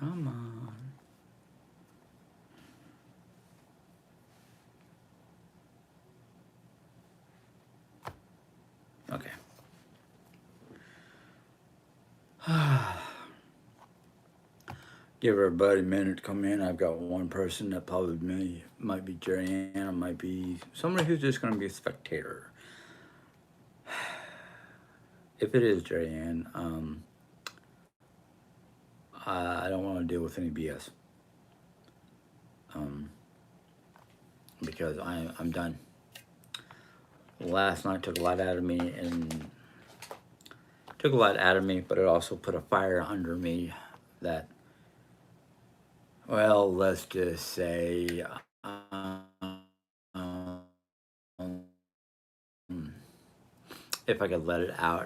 Come on. Okay. Give everybody a minute to come in. I've got one person that probably might be Jerry Ann, or might be somebody who's just going to be a spectator. If it is Jerry Ann, I don't want to deal with any BS, um, because I'm done. Last night took a lot out of me, and took a lot out of me, but it also put a fire under me that, well, let's just say, if I could let it out.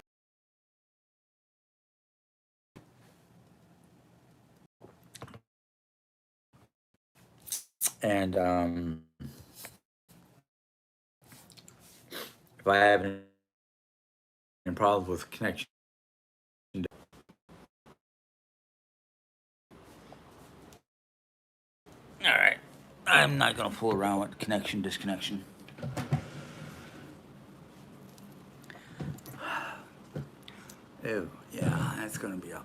And if I have any problems with connection, all right, I'm not gonna fool around with connection disconnection. Oh yeah, that's gonna be a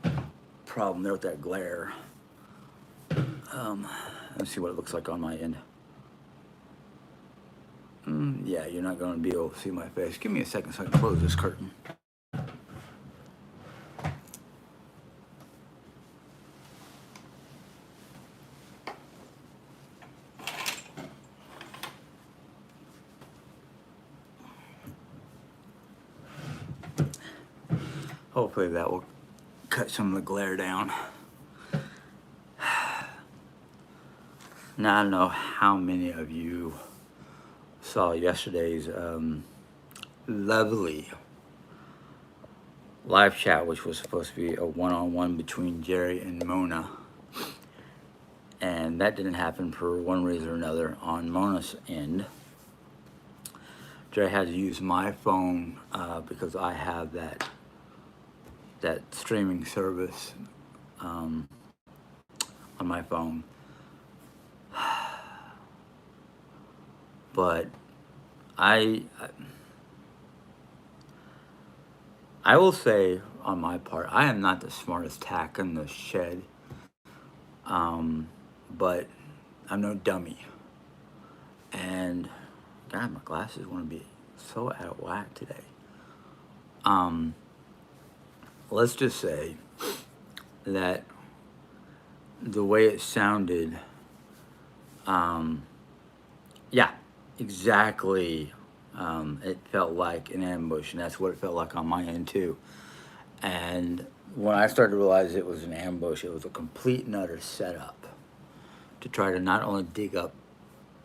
problem there with that glare. Let's see what it looks like on my end. Yeah, you're not gonna be able to see my face. Give me a second so I can close this curtain. Hopefully that will cut some of the glare down. Now, I don't know how many of you saw yesterday's lovely live chat, which was supposed to be a one-on-one between Jerry and Mona. And that didn't happen for one reason or another on Mona's end. Jerry had to use my phone because I have that streaming service on my phone. But I will say, on my part, I am not the smartest tack in the shed, but I'm no dummy. And God, my glasses want to be so out of whack today. Let's just say that the way it sounded, yeah, exactly. It felt like an ambush, and that's what it felt like on my end too. And when I started to realize it was an ambush, it was a complete and utter setup to try to not only dig up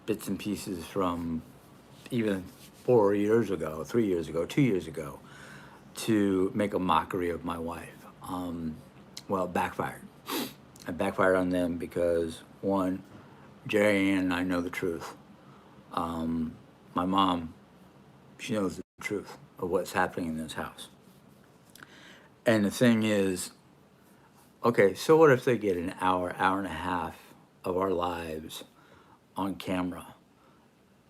bits and pieces from even 4 years ago, 3 years ago, 2 years ago, to make a mockery of my wife. Well, it backfired. It backfired on them because, one, Jerry Ann and I know the truth. My mom, she knows the truth of what's happening in this house. And the thing is, okay, so what if they get an hour, hour and a half of our lives on camera?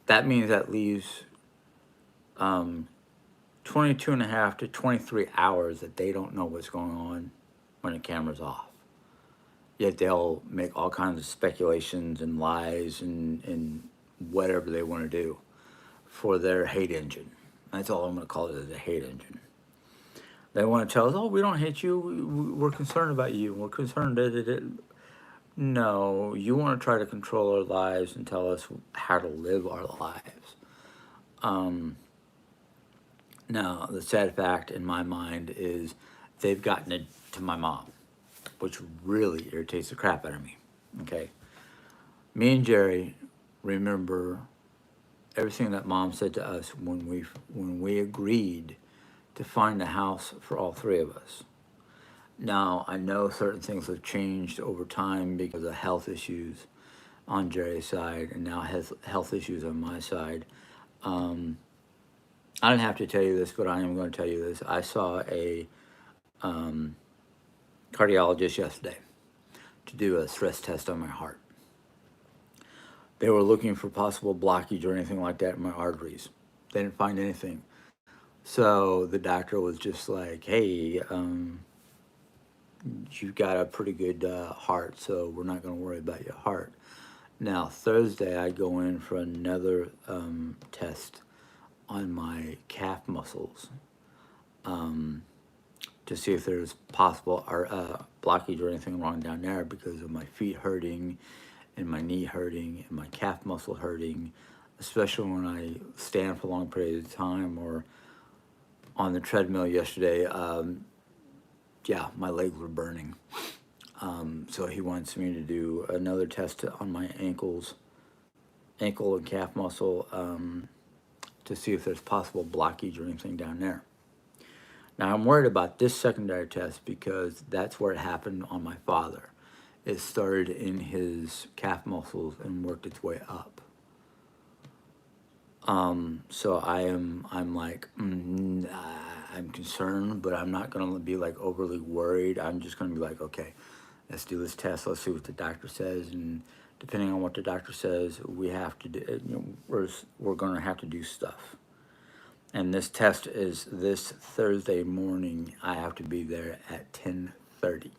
That means that leaves 22 and a half to 23 hours that they don't know what's going on when the camera's off. Yet they'll make all kinds of speculations and lies and whatever they want to do for their hate engine. That's all I'm going to call it, is a hate engine. They want to tell us, oh, we don't hate you. We're concerned about you. We're concerned that no, you want to try to control our lives and tell us how to live our lives. Now, the sad fact in my mind is they've gotten it to my mom, which really irritates the crap out of me. Okay, me and Jerry remember everything that Mom said to us when we agreed to find a house for all three of us. Now, I know certain things have changed over time because of health issues on Jerry's side, and now has health issues on my side. I don't have to tell you this, but I am going to tell you this. I saw a cardiologist yesterday. to do a stress test on my heart. They were looking for possible blockage or anything like that in my arteries. They didn't find anything. So the doctor was just like, hey, you've got a pretty good heart, so we're not going to worry about your heart. Now, Thursday, I go in for another test on my calf muscles to see if there's possible blockage or anything wrong down there because of my feet hurting and my knee hurting and my calf muscle hurting, especially when I stand for long periods of time or on the treadmill yesterday. Yeah, my legs were burning. So he wants me to do another test on my ankle and calf muscle to see if there's possible blockage or anything down there. Now I'm worried about this secondary test because that's where it happened on my father. It started in his calf muscles and worked its way up. So I'm like, I'm concerned, but I'm not gonna be like overly worried. I'm just gonna be like, okay, let's do this test. Let's see what the doctor says, and depending on what the doctor says, we have to do. We're gonna have to do stuff. And this test is this Thursday morning. I have to be there at 10:30.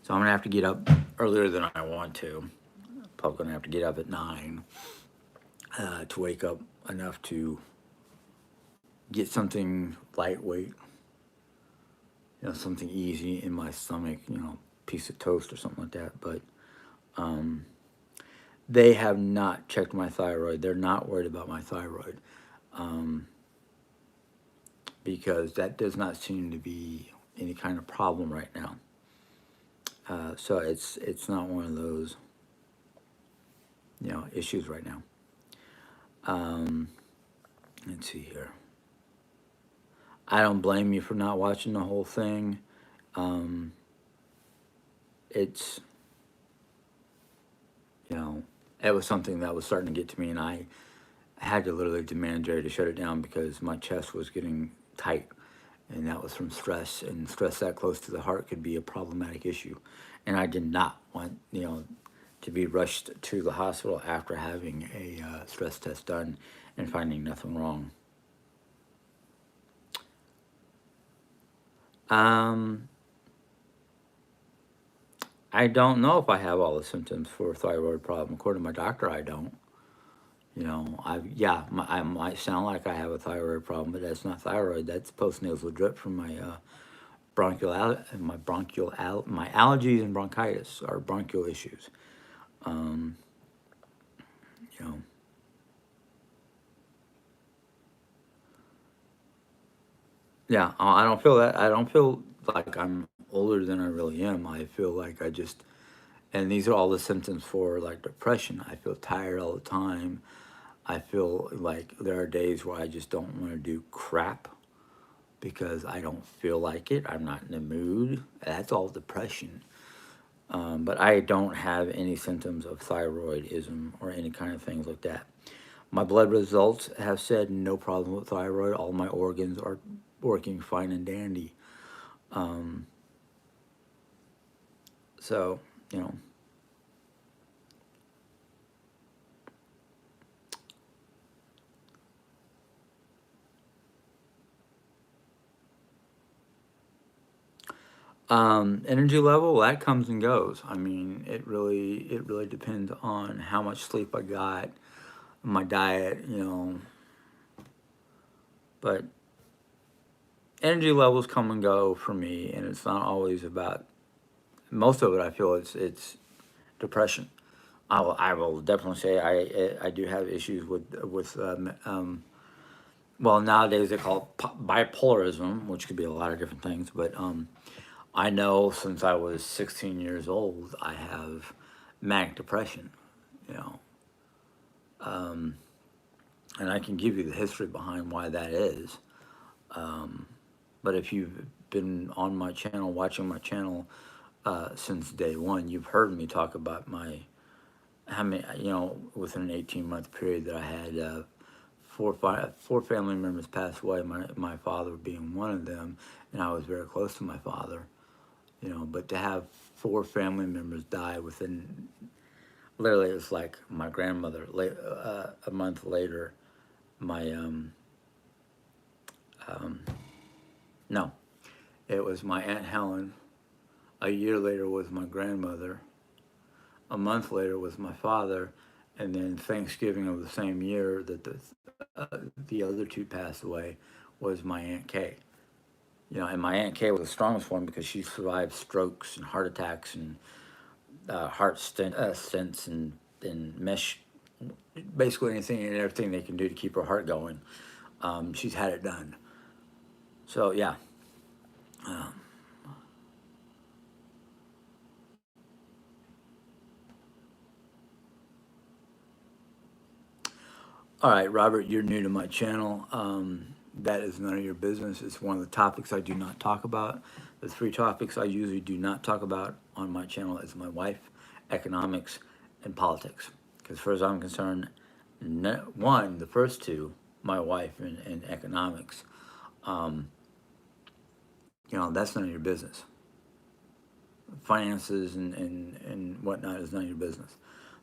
So I'm gonna have to get up earlier than I want to. Probably gonna have to get up at 9 to wake up enough to get something lightweight, something easy in my stomach, piece of toast or something like that. But they have not checked my thyroid. They're not worried about my thyroid because that does not seem to be any kind of problem right now. So it's not one of those issues right now. Let's see here. I don't blame you for not watching the whole thing. It's it was something that was starting to get to me, and I had to literally demand Jerry to shut it down because my chest was getting tight, and that was from stress. And stress that close to the heart could be a problematic issue, and I did not want to be rushed to the hospital after having a stress test done and finding nothing wrong. I don't know if I have all the symptoms for a thyroid problem. According to my doctor, I don't. I might sound like I have a thyroid problem, but that's not thyroid. That's postnasal drip from my my allergies and bronchitis are bronchial issues. Um, you know, yeah, I don't feel that. I don't feel like I'm older than I really am. I feel like and these are all the symptoms for like depression. I feel tired all the time. I feel like there are days where I just don't want to do crap because I don't feel like it. I'm not in the mood. That's all depression. But I don't have any symptoms of thyroidism or any kind of things like that. My blood results have said no problem with thyroid. All my organs are working fine and dandy. Um, so, you know, energy level that comes and goes. I mean, it really depends on how much sleep I got, my diet, but energy levels come and go for me, and it's not always about most of it. I feel it's depression. I will definitely say I do have issues with well, nowadays they call it bipolarism, which could be a lot of different things, but I know since I was 16 years old I have manic depression, you know um, and I can give you the history behind why that is. um, but if you've been on my channel, watching my channel since day one, you've heard me talk about my how many, within an 18-month period that I had four family members pass away, my father being one of them, and I was very close to my father. you know. But to have 4 family members die within, literally, it was like my grandmother. A month later, my um, no, it was my Aunt Helen. A year later was my grandmother. A month later was my father, and then Thanksgiving of the same year that the other 2 passed away was my Aunt Kay. You know, and my Aunt Kay was the strongest one because she survived strokes and heart attacks and stents and mesh, basically anything and everything they can do to keep her heart going. She's had it done. So yeah. Um, all right, Robert, you're new to my channel. That is none of your business. It's one of the topics I do not talk about. The 3 topics I usually do not talk about on my channel is my wife, economics, and politics. Because as far as I'm concerned, one, the first 2, my wife and economics, um, you know, that's none of your business. Finances and whatnot is none of your business.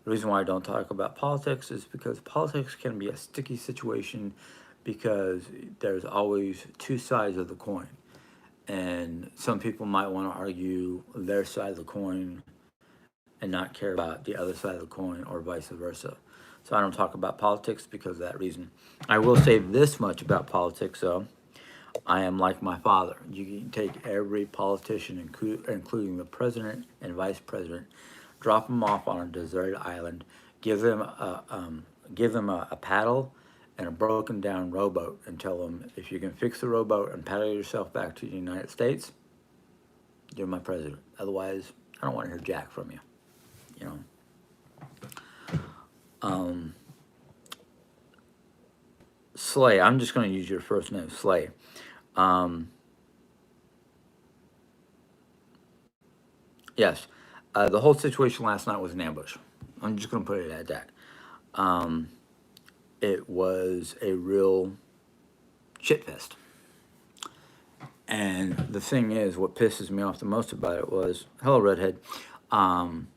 The reason why I don't talk about politics is because politics can be a sticky situation because there's always 2 sides of the coin. And some people might want to argue their side of the coin and not care about the other side of the coin, or vice versa. So I don't talk about politics because of that reason. I will say this much about politics, though. I am like my father. You can take every politician, including the president and vice president, drop them off on a deserted island, give them a paddle and a broken down rowboat, and tell them, if you can fix the rowboat and paddle yourself back to the United States, you're my president. Otherwise, I don't want to hear jack from you. You know. Slay. I'm just going to use your first name, Slay. Um, yes, the whole situation last night was an ambush. I'm just going to put it at that. Um, it was a real shitfest. And the thing is, what pisses me off the most about it was, hello, Redhead, um,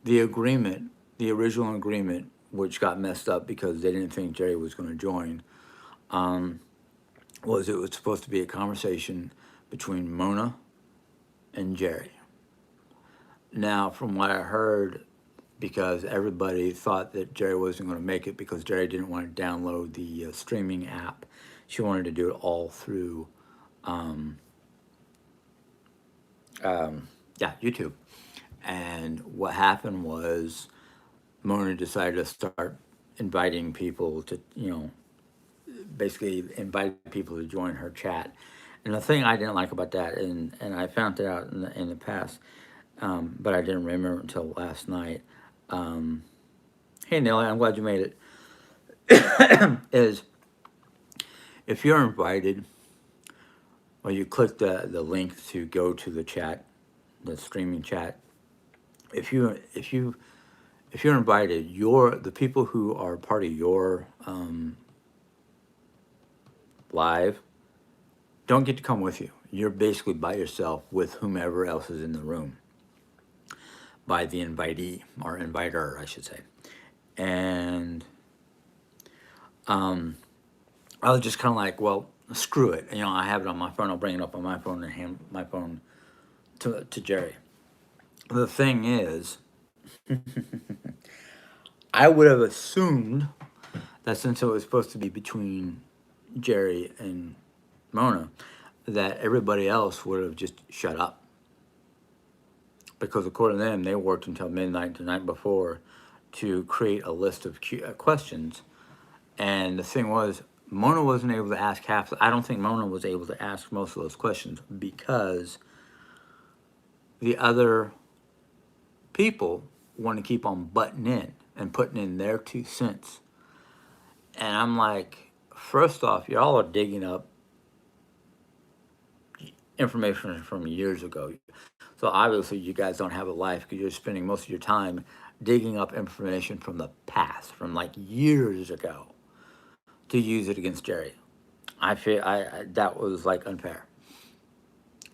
the agreement, the original agreement, which got messed up because they didn't think Jerry was going to join, um, was it was supposed to be a conversation between Mona and Jerry. Now, from what I heard, because everybody thought that Jerry wasn't going to make it because Jerry didn't want to download the streaming app, she wanted to do it all through, um, yeah, YouTube. And what happened was Mona decided to start inviting people to, you know, basically invite people to join her chat. And the thing I didn't like about that, and I found it out in the past, but I didn't remember until last night. Um, hey, Nelly, I'm glad you made it. Is if you're invited, or you click the link to go to the chat, the streaming chat. If you're invited, the people who are part of your live don't get to come with you. You're basically by yourself with whomever else is in the room, by the invitee or inviter, I should say. And I was just kind of like, well, screw it. You know, I have it on my phone. I'll bring it up on my phone and hand my phone to Jerry. The thing is, I would have assumed that since it was supposed to be between Jerry and Mona, that everybody else would have just shut up. Because according to them, they worked until midnight the night before to create a list of questions. And the thing was, Mona wasn't able to ask half. I don't think Mona was able to ask most of those questions because the other people want to keep on butting in and putting in their 2 cents. And I'm like, first off, y'all are digging up information from years ago. So obviously you guys don't have a life because you're spending most of your time digging up information from the past, from like years ago, to use it against Jerry. I feel that was like unfair.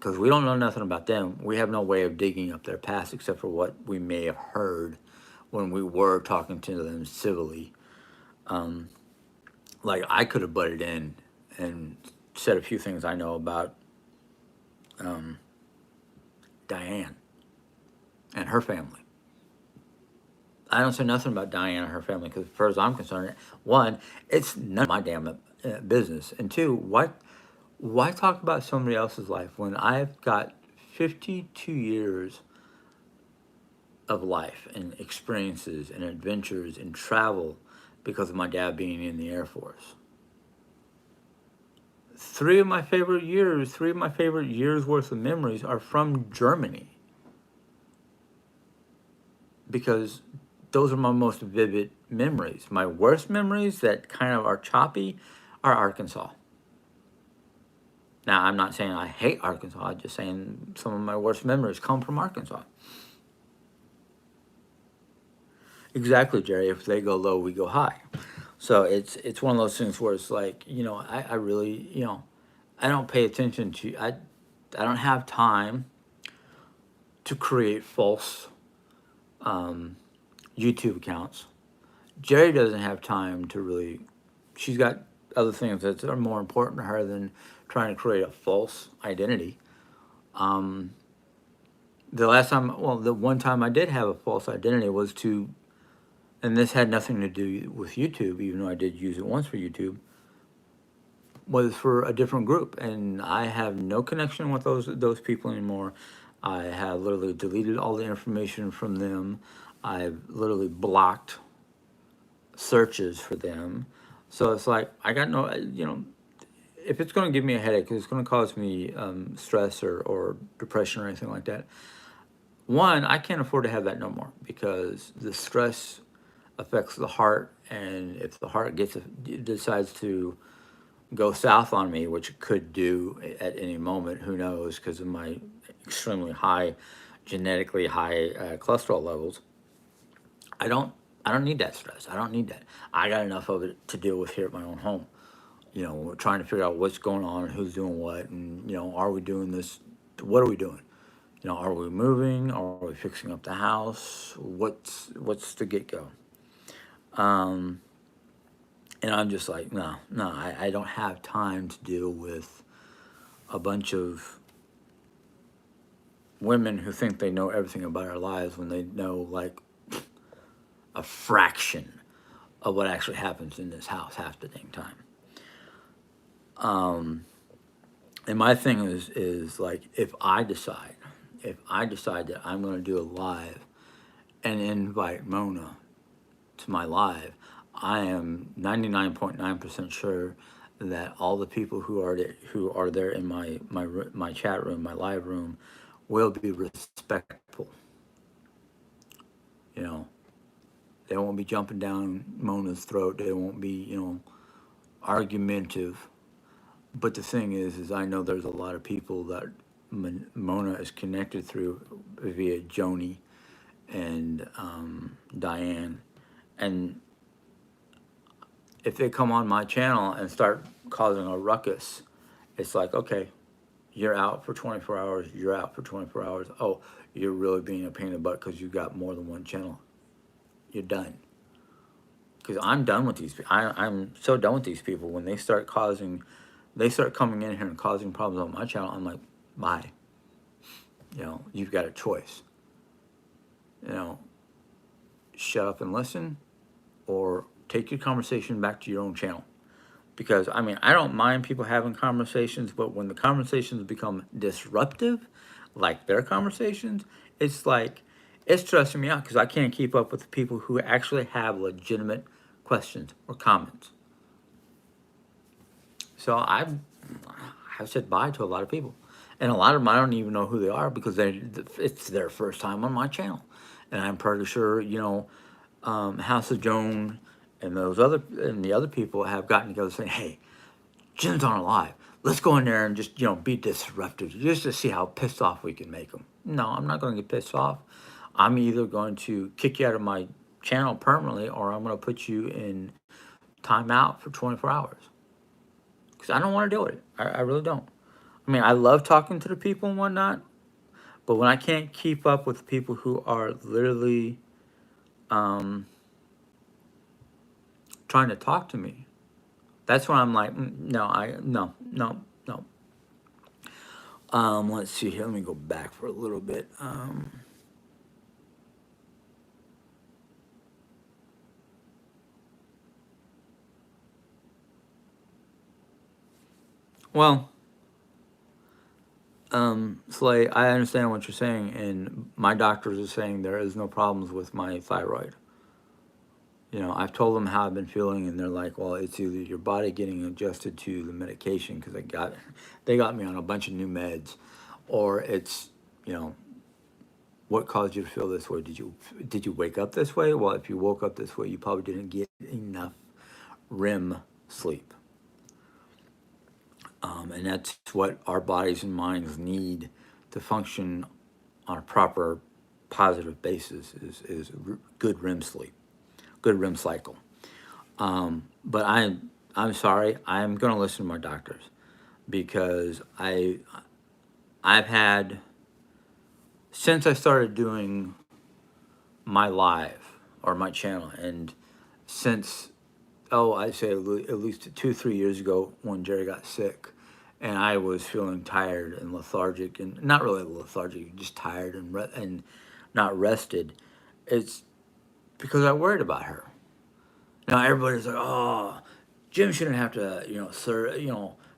because we don't know nothing about them. We have no way of digging up their past except for what we may have heard when we were talking to them civilly. Um, like I could have butted in and said a few things I know about um, Diane and her family. I don't say nothing about Diane and her family because, as far as I'm concerned, one, it's none of my damn business, and two, why talk about somebody else's life when I've got 52 years of life and experiences and adventures and travel because of my dad being in the Air Force. Three of my favorite years worth of memories are from Germany because those are my most vivid memories. My worst memories that kind of are choppy are Arkansas. Now, I'm not saying I hate Arkansas, I'm just saying some of my worst memories come from Arkansas. Exactly, Jerry. If they go low, we go high. So it's one of those things where it's like, I really, I don't pay attention to I don't have time to create false um, YouTube accounts. Jerry doesn't have time to really. She's got other things that are more important to her than trying to create a false identity. Um, the last time, well, the one time I did have a false identity was to, and this had nothing to do with YouTube, even though I did use it once for YouTube, was for a different group, and I have no connection with those people anymore. I have literally deleted all the information from them. I've literally blocked searches for them. So it's like I got no, if it's going to give me a headache, if it's going to cause me stress or depression or anything like that. One, I can't afford to have that no more because the stress affects the heart, and if the heart decides to go south on me, which it could do at any moment, who knows, because of my extremely high, genetically high cholesterol levels. I don't, I don't need that stress. I don't need that. I got enough of it to deal with here at my own home. We're trying to figure out what's going on, who's doing what, and are we doing this? What are we doing? Are we moving? Are we fixing up the house? What's the get go? Um, and I'm just like, no, no, I don't have time to deal with a bunch of women who think they know everything about our lives when they know like a fraction of what actually happens in this house half the dang time. Um, and my thing is like if I decide that I'm going to do a live and invite Mona to my live, I am 99.9% sure that all the people who are there in my chat room, my live room, will be respectful. You know, they won't be jumping down Mona's throat. They won't be argumentative. But the thing is I know there's a lot of people that Mona is connected through via Joni and Diane, and if they come on my channel and start causing a ruckus, it's like, okay, you're out for 24 hours, you're out for 24 hours. Oh, you're really being a pain in the butt because you've got more than one channel. You're done. Because I'm done with these people. I'm so done with these people. When they start coming in here and causing problems on my channel, I'm like, bye. You've got a choice. You know, shut up and listen, or take your conversation back to your own channel. Because I don't mind people having conversations, but when the conversations become disruptive, like their conversations, it's like it's stressing me out because I can't keep up with the people who actually have legitimate questions or comments. So I've said bye to a lot of people, and a lot of them I don't even know who they are because it's their first time on my channel, and I'm pretty sure House of Joan and the other people have gotten together saying, "Hey, Jim's on a live. Let's go in there and just be disruptive, just to see how pissed off we can make them." No, I'm not going to get pissed off. I'm either going to kick you out of my channel permanently, or I'm going to put you in timeout for 24 hours because I don't want to deal with it. I really don't. I mean, I love talking to the people and whatnot, but when I can't keep up with people who are literally um, trying to talk to me, that's when I'm like, no, no. Let's see here. Let me go back for a little bit. Well, Slay, I understand what you're saying, and my doctors are saying there is no problems with my thyroid. You know, I've told them how I've been feeling, and they're like, "Well, it's either your body getting adjusted to the medication because they got me on a bunch of new meds, or it's, you know, what caused you to feel this way? Did you wake up this way? Well, if you woke up this way, you probably didn't get enough REM sleep, and that's what our bodies and minds need to function on a proper, positive basis is good REM sleep, good REM cycle." But I'm sorry. I'm going to listen to my doctors because I've had since I started doing my live or my channel, and since I'd say at least 2 3 years ago when Jerry got sick, and I was feeling tired and lethargic, and not really lethargic, just tired and not rested. It's because I worried about her. Now everybody's like, "Oh, Jim shouldn't have to,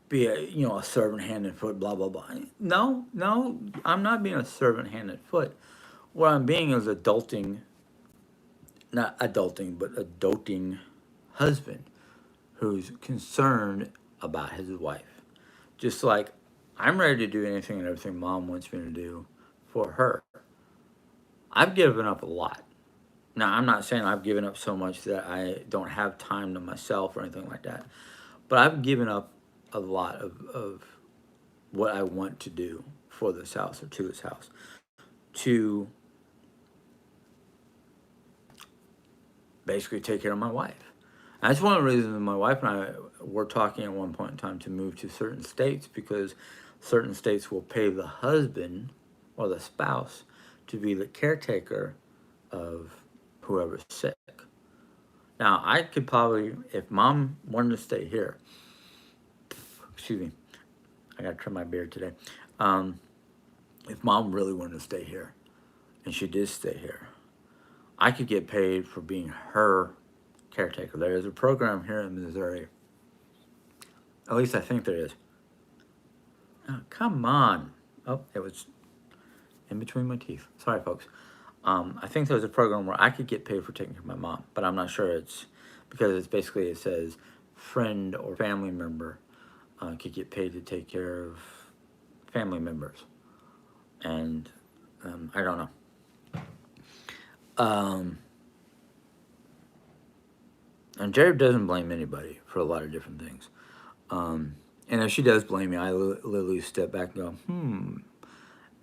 be a servant hand and foot, blah blah blah." No, no, I'm not being a servant hand and foot. What I'm being is adulting, not adulting, but a doting husband who's concerned about his wife. Just like I'm ready to do anything and everything Mom wants me to do for her. I've given up a lot. Now, I'm not saying I've given up so much that I don't have time to myself or anything like that, but I've given up a lot of what I want to do for this house or to this house to basically take care of my wife. And that's one of the reasons my wife and I were talking at one point in time to move to certain states because certain states will pay the husband or the spouse to be the caretaker of whoever's sick. Now, I could probably, if Mom wanted to stay here, excuse me, I gotta trim my beard today. Um, if Mom really wanted to stay here, and she did stay here, I could get paid for being her caretaker. There is a program here in Missouri. At least I think there is. Oh, come on. Oh, it was in between my teeth. Sorry, folks. I think there's a program where I could get paid for taking care of my mom, but I'm not sure it's because it's basically it says friend or family member could get paid to take care of family members, and I don't know. Um, and Jared doesn't blame anybody for a lot of different things. And if she does blame me, I literally step back and go,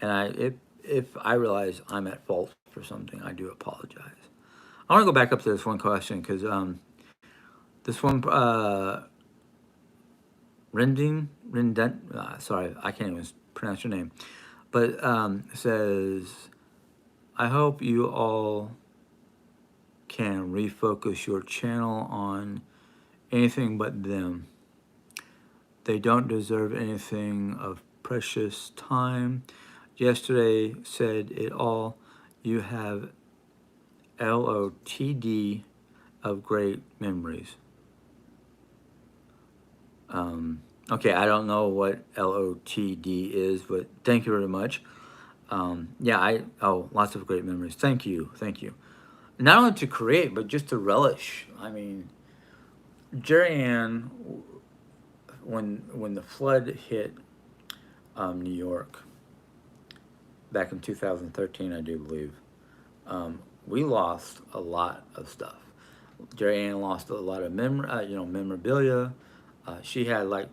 And if I realize I'm at fault for something, I do apologize. I want to go back up to this one question because this one, sorry, I can't even pronounce your name, but says, I hope you all can refocus your channel on anything but them. They don't deserve anything of precious time. Yesterday said it all. You have LOTD of great memories. Okay, I don't know what LOTD is, but thank you very much. Lots of great memories. Thank you, thank you. Not only to create, but just to relish. I mean, Jerry Ann, when the flood hit New York back in 2013, I do believe, we lost a lot of stuff. Jerry Ann lost a lot of memorabilia. She had like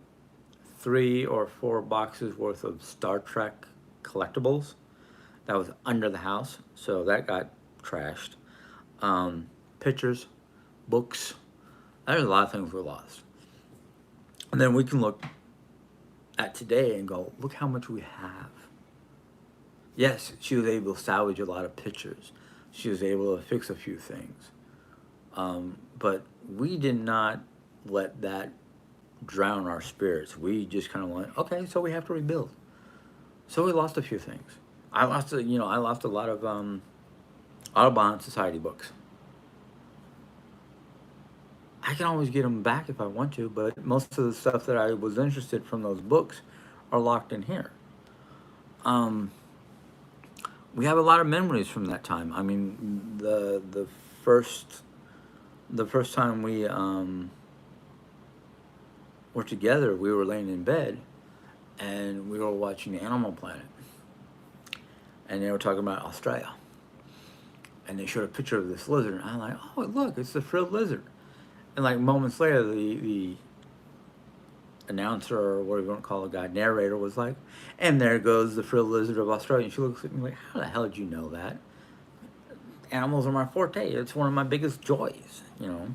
3 or 4 boxes worth of Star Trek collectibles that was under the house, so that got trashed. Pictures, books. There's a lot of things we lost. And then we can look at today and go, look how much we have. Yes, she was able to salvage a lot of pictures. She was able to fix a few things. But we did not let that drown our spirits. We just kind of went, okay, so we have to rebuild. So we lost a few things. I lost a lot of Audubon Society books. I can always get them back if I want to, but most of the stuff that I was interested from those books are locked in here. Um, we have a lot of memories from that time. I mean, first the first time we were together, we were laying in bed and we were watching Animal Planet, and they were talking about Australia, and they showed a picture of this lizard, and I'm like, oh look, it's the frilled lizard, and like moments later, the announcer or whatever you want to call the guy, narrator, was like, and there goes the frilled lizard of Australia. And she looks at me like, how the hell did you know that? Animals are my forte. It's one of my biggest joys, you know.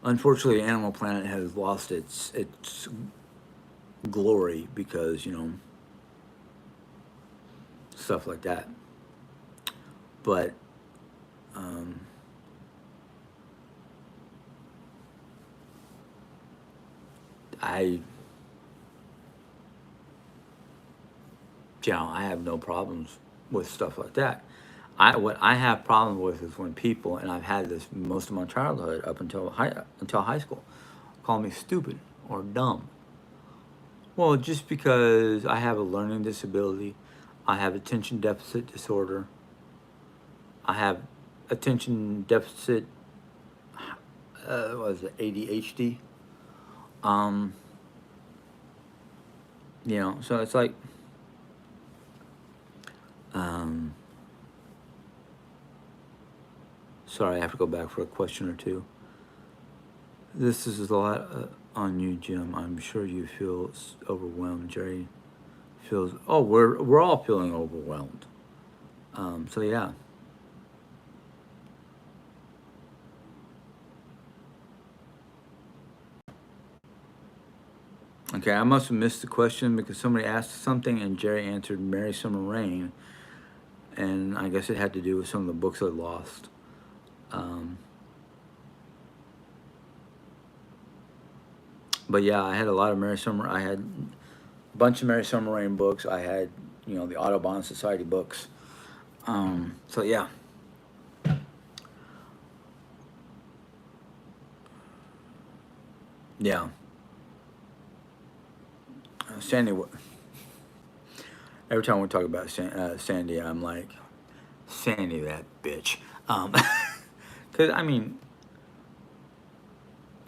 Unfortunately, Animal Planet has lost its glory because, you know, stuff like that. But um, I, I have no problems with stuff like that. What I have problems with is when people, and I've had this most of my childhood up until high school, call me stupid or dumb. Well, just because I have a learning disability, I have attention deficit disorder, I have attention deficit, what is it, ADHD. Um, so it's like, um, sorry, I have to go back for a question or two. This is a lot on you, Jim. I'm sure you feel overwhelmed. Jerry feels. Oh, we're all feeling overwhelmed. So yeah. Okay, I must have missed the question because somebody asked something and Jerry answered Mary Summer Rain, and I guess it had to do with some of the books I lost. Um, but yeah, I had a lot of Mary Summer. I had a bunch of Mary Summer Rain books. I had, the Audubon Society books. So yeah. Yeah. Sandy, every time we talk about Sandy, I'm like, Sandy, that bitch. Because, I mean,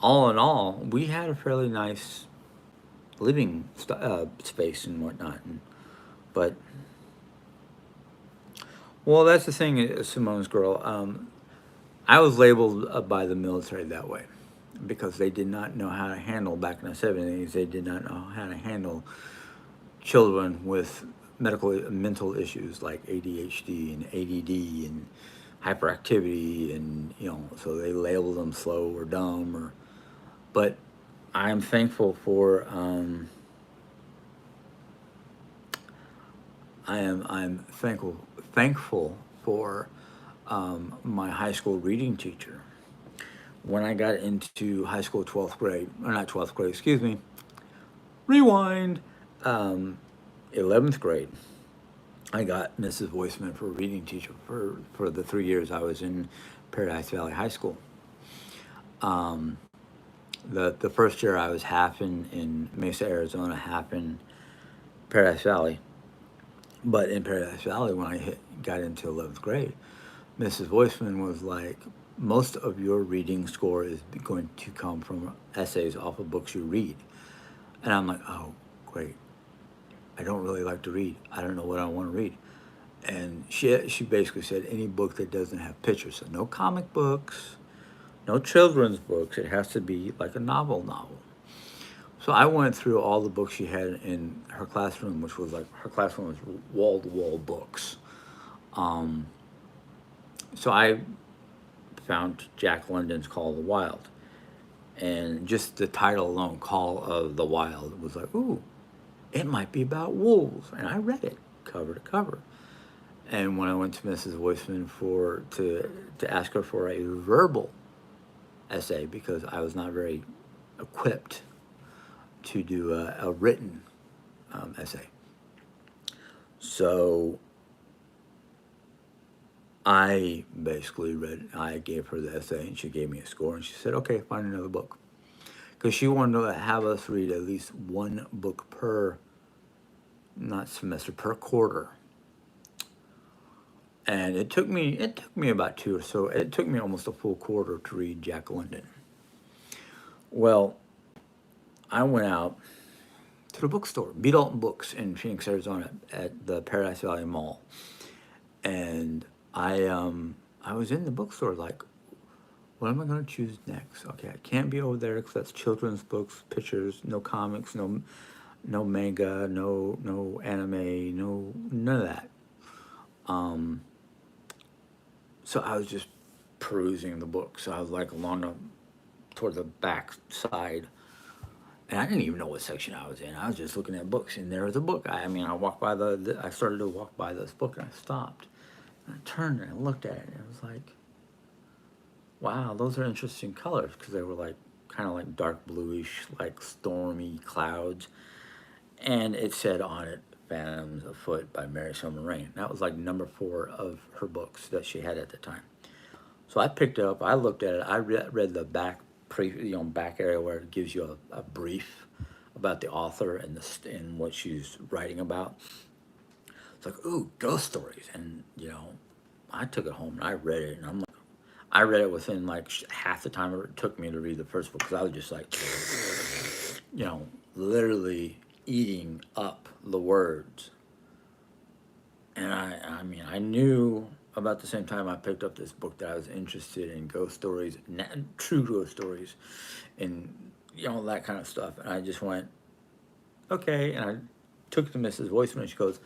all in all, we had a fairly nice living space and whatnot. But, well, that's the thing, Simone's girl. I was labeled by the military that way because they did not know how to handle, back in the 70s, they did not know how to handle children with mental issues like ADHD and ADD and hyperactivity, and so they labeled them slow or dumb, but I'm thankful for I'm thankful for my high school reading teacher. When I got into high school, 12th grade, or not 12th grade, excuse me, rewind, 11th grade, I got Mrs. Voiceman for a reading teacher for the 3 years I was in Paradise Valley High School. The first year I was half in Mesa, Arizona, half in Paradise Valley. But in Paradise Valley, when I got into 11th grade, Mrs. Voiceman was like, most of your reading score is going to come from essays off of books you read. And I'm like, oh, great. I don't really like to read. I don't know what I want to read. And she basically said any book that doesn't have pictures. So no comic books, no children's books. It has to be like a novel. So I went through all the books she had in her classroom, which was like, her classroom was wall-to-wall books. So I found Jack London's Call of the Wild. And just the title alone, Call of the Wild, was like, ooh, it might be about wolves. And I read it cover to cover. And when I went to Mrs. Weissman to ask her for a verbal essay, because I was not very equipped to do a written essay. So I basically I gave her the essay and she gave me a score and she said, okay, find another book. Because she wanted to have us read at least one book per, not semester, per quarter. And it took me about two or so. It took me almost a full quarter to read Jack London. Well, I went out to the bookstore, B. Dalton Books in Phoenix, Arizona, at the Paradise Valley Mall, and I was in the bookstore like, what am I going to choose next? Okay, I can't be over there because that's children's books, pictures, no comics, no manga, no anime, none of that. So I was just perusing the book. So I was like toward the back side, and I didn't even know what section I was in. I was just looking at books, and there was a book. I mean, I walked by I started to walk by this book, and I stopped. And I turned and I looked at it, and it was like, wow, those are interesting colors, because they were like kind of like dark bluish, like stormy clouds. And it said on it, Phantoms Afoot by Mary Summer Rain. That was like number 4 of her books that she had at the time. So I picked it up, I looked at it, I read the back back area where it gives you a brief about the author and what she's writing about. It's like, ooh, ghost stories. And I took it home and I read it, and I read it within like half the time it took me to read the first book, because I was just like, literally eating up the words. And I mean, I knew about the same time I picked up this book that I was interested in ghost stories, true ghost stories, and that kind of stuff. And I just went, okay. And I took it to Mrs. Weissman, and she goes,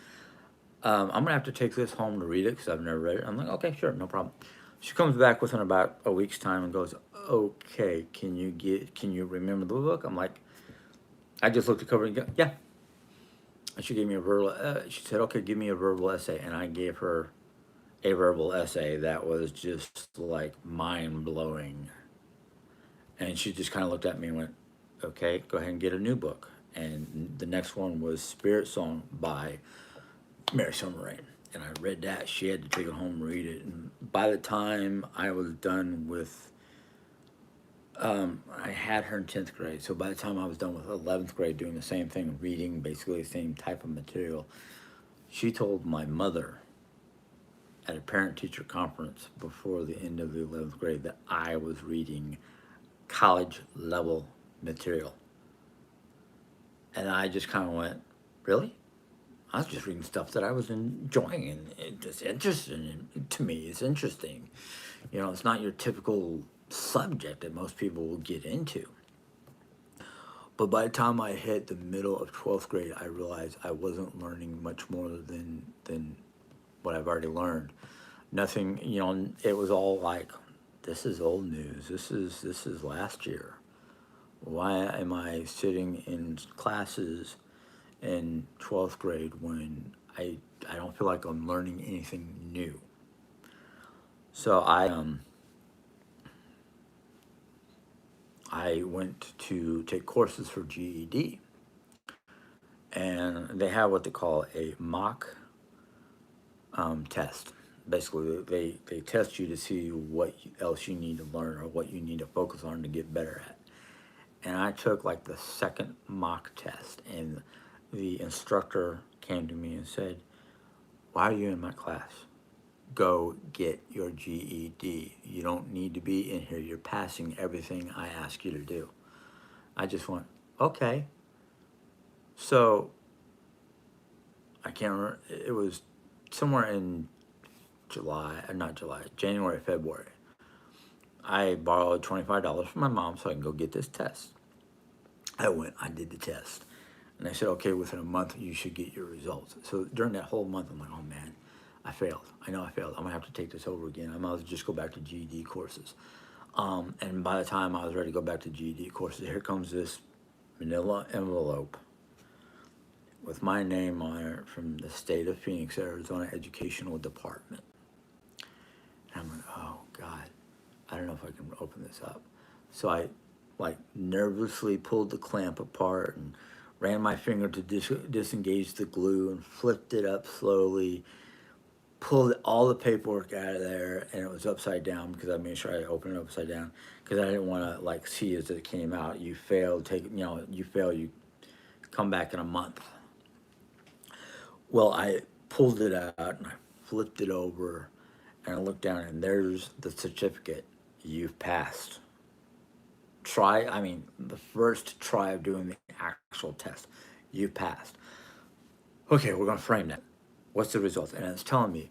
I'm gonna have to take this home to read it because I've never read it. I'm like, okay, sure, no problem. She comes back within about a week's time and goes, okay, can you remember the book? I'm like, I just looked at the cover and go, yeah. And she gave me a verbal, she said, okay, give me a verbal essay. And I gave her a verbal essay that was just like mind blowing. And she just kind of looked at me and went, okay, go ahead and get a new book. And the next one was Spirit Song by Mary Summer Rain. And I read that. She had to take it home and read it. And by the time I was done with, I had her in 10th grade. So by the time I was done with 11th grade doing the same thing, reading basically the same type of material, she told my mother at a parent-teacher conference before the end of the 11th grade that I was reading college-level material. And I just kind of went, really? I was just reading stuff that I was enjoying, and it's interesting. To me, it's interesting. It's not your typical subject that most people will get into. But by the time I hit the middle of 12th grade, I realized I wasn't learning much more than what I've already learned. Nothing, it was all like, this is old news. This is last year. Why am I sitting in classes in 12th grade when I don't feel like I'm learning anything new? So I went to take courses for GED, and they have what they call a mock test. Basically, they test you to see what else you need to learn or what you need to focus on to get better at. And I took like the second mock test, and the instructor came to me and said, why are you in my class? Go get your GED. You don't need to be in here. You're passing everything I ask you to do. I just went, okay. So I can't remember. It was somewhere in January, February. I borrowed $25 from my mom so I can go get this test. I went, I did the test. And they said, okay, within a month, you should get your results. So during that whole month, I'm like, oh man, I failed. I know I failed. I'm gonna have to take this over again. I might as well just go back to GED courses. And by the time I was ready to go back to GED, of course, here comes this manila envelope with my name on it from the state of Phoenix, Arizona Educational Department. And I'm like, oh God, I don't know if I can open this up. So I like nervously pulled the clamp apart and ran my finger to disengage the glue and flipped it up slowly, pulled all the paperwork out of there, and it was upside down because I made sure I opened it upside down because I didn't want to like see as it came out. You failed, you fail, you come back in a month. Well, I pulled it out and I flipped it over and I looked down and there's the certificate. You've passed. The first try of doing the actual test. You passed. Okay, we're going to frame that. What's the result? And it's telling me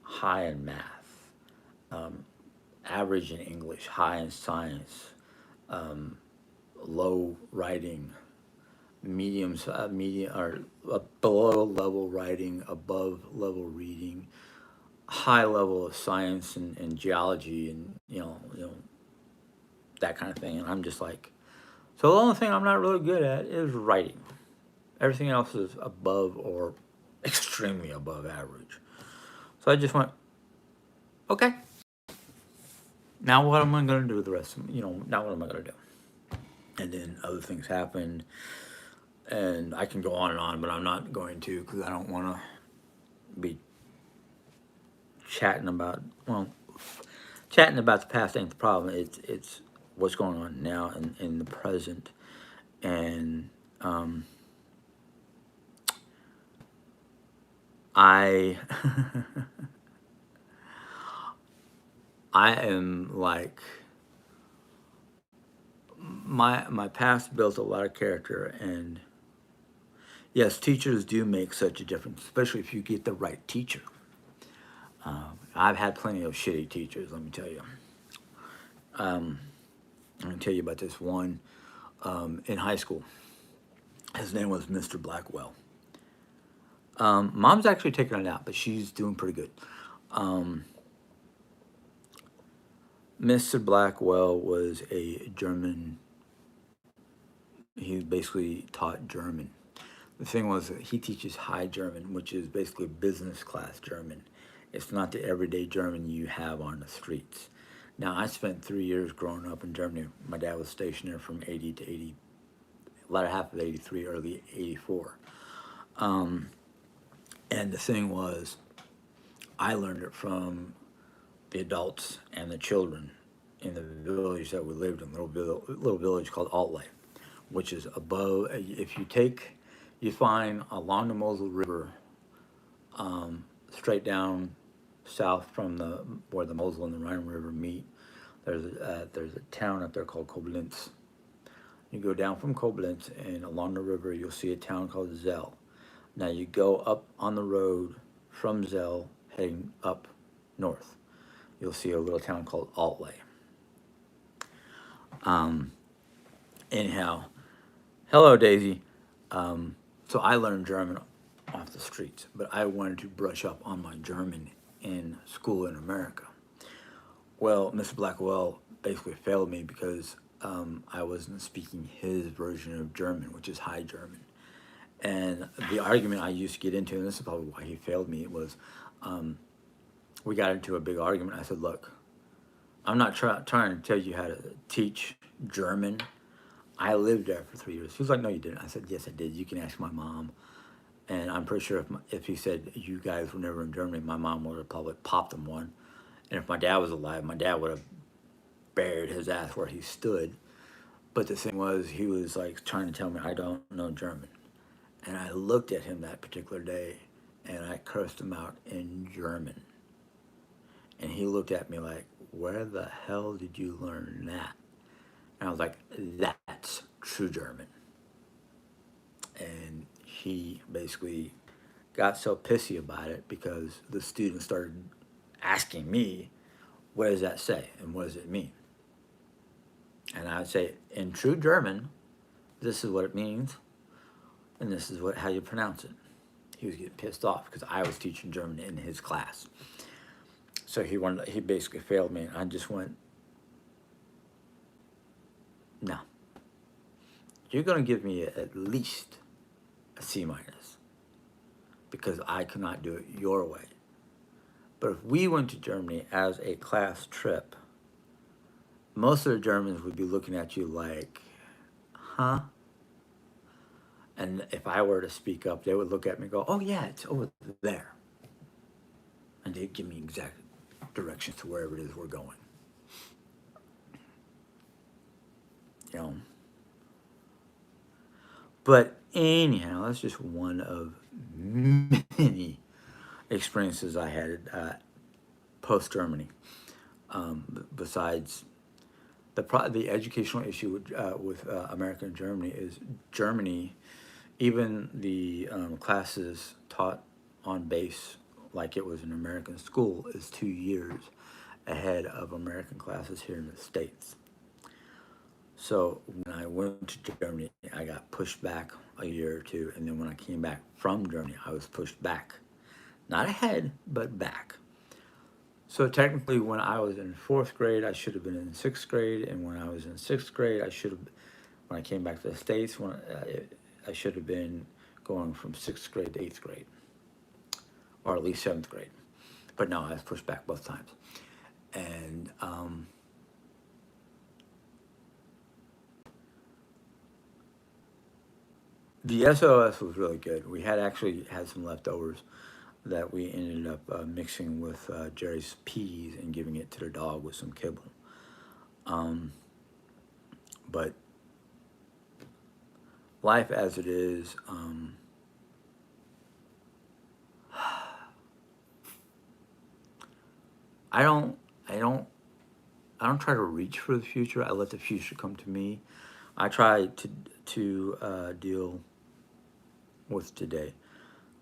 high in math, average in English, high in science, low writing, medium or below level writing, above level reading, high level of science and geology and that kind of thing. And I'm just like, so the only thing I'm not really good at is writing. Everything else is above or extremely above average. So I just went, okay. Now what am I going to do with the rest of, now what am I going to do? And then other things happened, and I can go on, but I'm not going to because I don't want to be chatting about, chatting about the past ain't the problem. It's what's going on now in the present. And I I am like my past built a lot of character, and yes, teachers do make such a difference, especially if you get the right teacher. I've had plenty of shitty teachers, let me tell you. I'm gonna tell you about this one in high school. His name was Mr. Blackwell. Mom's actually taking it out, but she's doing pretty good. Mr. Blackwell was a German. He basically taught German. The thing was that he teaches high German, which is basically business class German. It's not the everyday German you have on the streets. Now, I spent 3 years growing up in Germany. My dad was stationed there from 80 to 80, latter half of 83, early 84. And the thing was, I learned it from the adults and the children in the village that we lived in, little village called Altley, which is above. If you find along the Mosel River, straight down south from where the Mosel and the Rhine River meet, there's a town up there called Koblenz. You go down from Koblenz and along the river, you'll see a town called Zell. Now you go up on the road from Zell, heading up north. You'll see a little town called Altley. Anyhow, hello Daisy. So I learned German off the streets, but I wanted to brush up on my German in school in America. Well, Mr. Blackwell basically failed me because I wasn't speaking his version of German, which is High German. And the argument I used to get into, and this is probably why he failed me, was we got into a big argument. I said, look, I'm not trying to tell you how to teach German. I lived there for 3 years. He was like, no, you didn't. I said, yes, I did. You can ask my mom. And I'm pretty sure if he said, you guys were never in Germany, my mom would have probably popped him one. And if my dad was alive, my dad would have buried his ass where he stood. But the thing was, he was like trying to tell me I don't know German. And I looked at him that particular day, and I cursed him out in German. And he looked at me like, where the hell did you learn that? And I was like, that's true German. And he basically got so pissy about it because the students started asking me, what does that say and what does it mean? And I would say, in true German, this is what it means, and this is how you pronounce it. He was getting pissed off because I was teaching German in his class. So he basically failed me, and I just went, no, you're going to give me at least a C minus because I could not do it your way. But if we went to Germany as a class trip, most of the Germans would be looking at you like, huh? And if I were to speak up, they would look at me and go, oh, yeah, it's over there. And they'd give me exact directions to wherever it is we're going. You know? But anyhow, that's just one of many experiences I had post Germany. Besides the educational issue with America and Germany is Germany, even the classes taught on base like it was an American school is 2 years ahead of American classes here in the States. So when I went to Germany, I got pushed back a year or two, and then when I came back from Germany, I was pushed back. Not ahead, but back. So technically, when I was in 4th grade, I should have been in 6th grade, and when I was in 6th grade, when I came back to the States, I should have been going from 6th grade to 8th grade, or at least 7th grade. But no, I was pushed back both times. And the SOS was really good. We actually had some leftovers that we ended up mixing with Jerry's peas and giving it to the dog with some kibble. But life as it is, I don't try to reach for the future. I let the future come to me. I try to deal with today.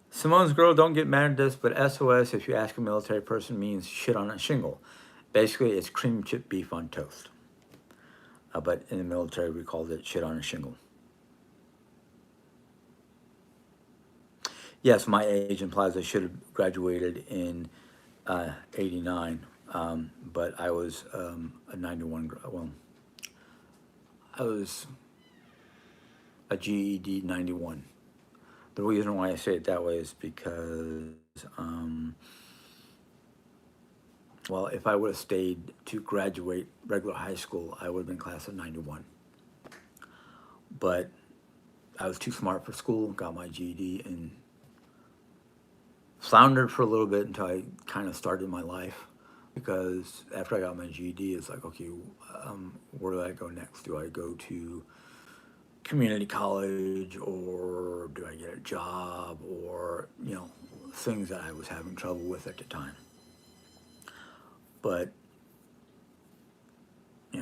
Simone's girl, don't get mad at this, but SOS, if you ask a military person, means shit on a shingle. Basically, it's cream chip beef on toast. But in the military, we called it shit on a shingle. Yes, my age implies I should have graduated in 89, but I was a 91, well, I was a GED 91. The reason why I say it that way is because, well, if I would have stayed to graduate regular high school, I would have been class of 91. But I was too smart for school, got my GED, and floundered for a little bit until I kind of started my life. Because after I got my GED, it's like, okay, where do I go next? Do I go to community college, or do I get a job, or, you know, things that I was having trouble with at the time. But, you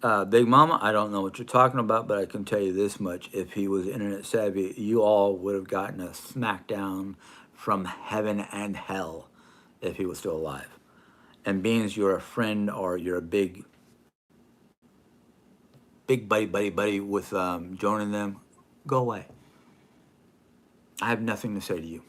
know, Big Mama, I don't know what you're talking about, but I can tell you this much. If he was internet savvy, you all would have gotten a smackdown from heaven and hell if he was still alive. And being as you're a friend or you're a big buddy with Joan and them, go away. I have nothing to say to you.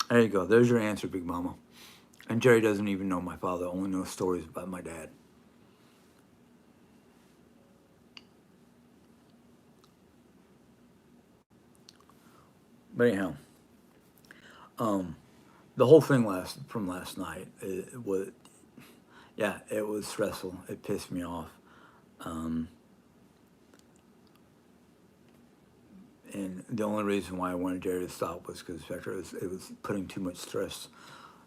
There you go. There's your answer, Big Mama. And Jerry doesn't even know my father, only knows stories about my dad. But anyhow, the whole thing from last night, it was stressful. It pissed me off. And the only reason why I wanted Jerry to stop was because it was putting too much stress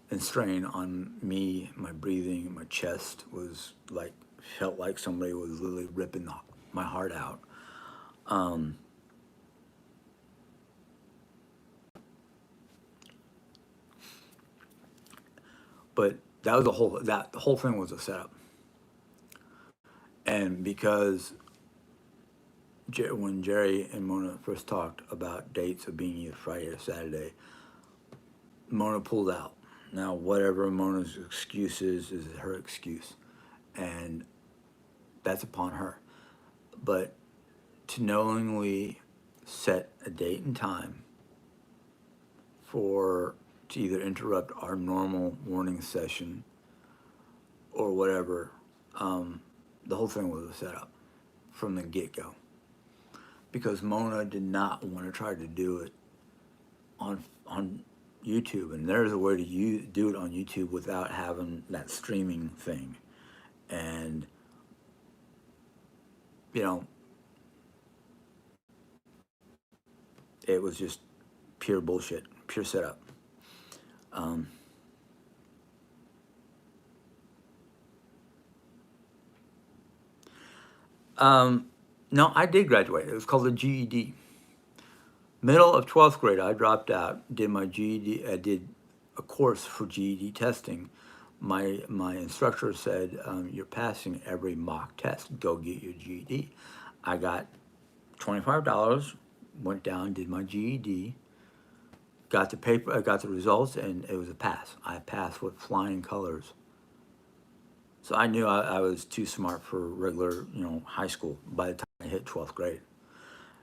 and strain on me. My breathing, my chest was like, felt like somebody was literally ripping my heart out. But that was the whole thing was a setup. And because when Jerry and Mona first talked about dates of being either Friday or Saturday, Mona pulled out. Now, whatever Mona's excuse is her excuse, and that's upon her. But to knowingly set a date and time for to either interrupt our normal morning session or whatever, um, the whole thing was a setup from the get go. Because Mona did not want to try to do it on YouTube, and there's a way to do it on YouTube without having that streaming thing, and you know, it was just pure bullshit, pure setup. Um, um, no, I did graduate. It was called a GED. Middle of 12th grade, I dropped out, did my GED, I did a course for GED testing. My instructor said, you're passing every mock test, go get your GED. I got $25, went down, did my GED, got the paper, I got the results, and it was a pass. I passed with flying colors. So I knew I was too smart for regular, high school by the time I hit 12th grade.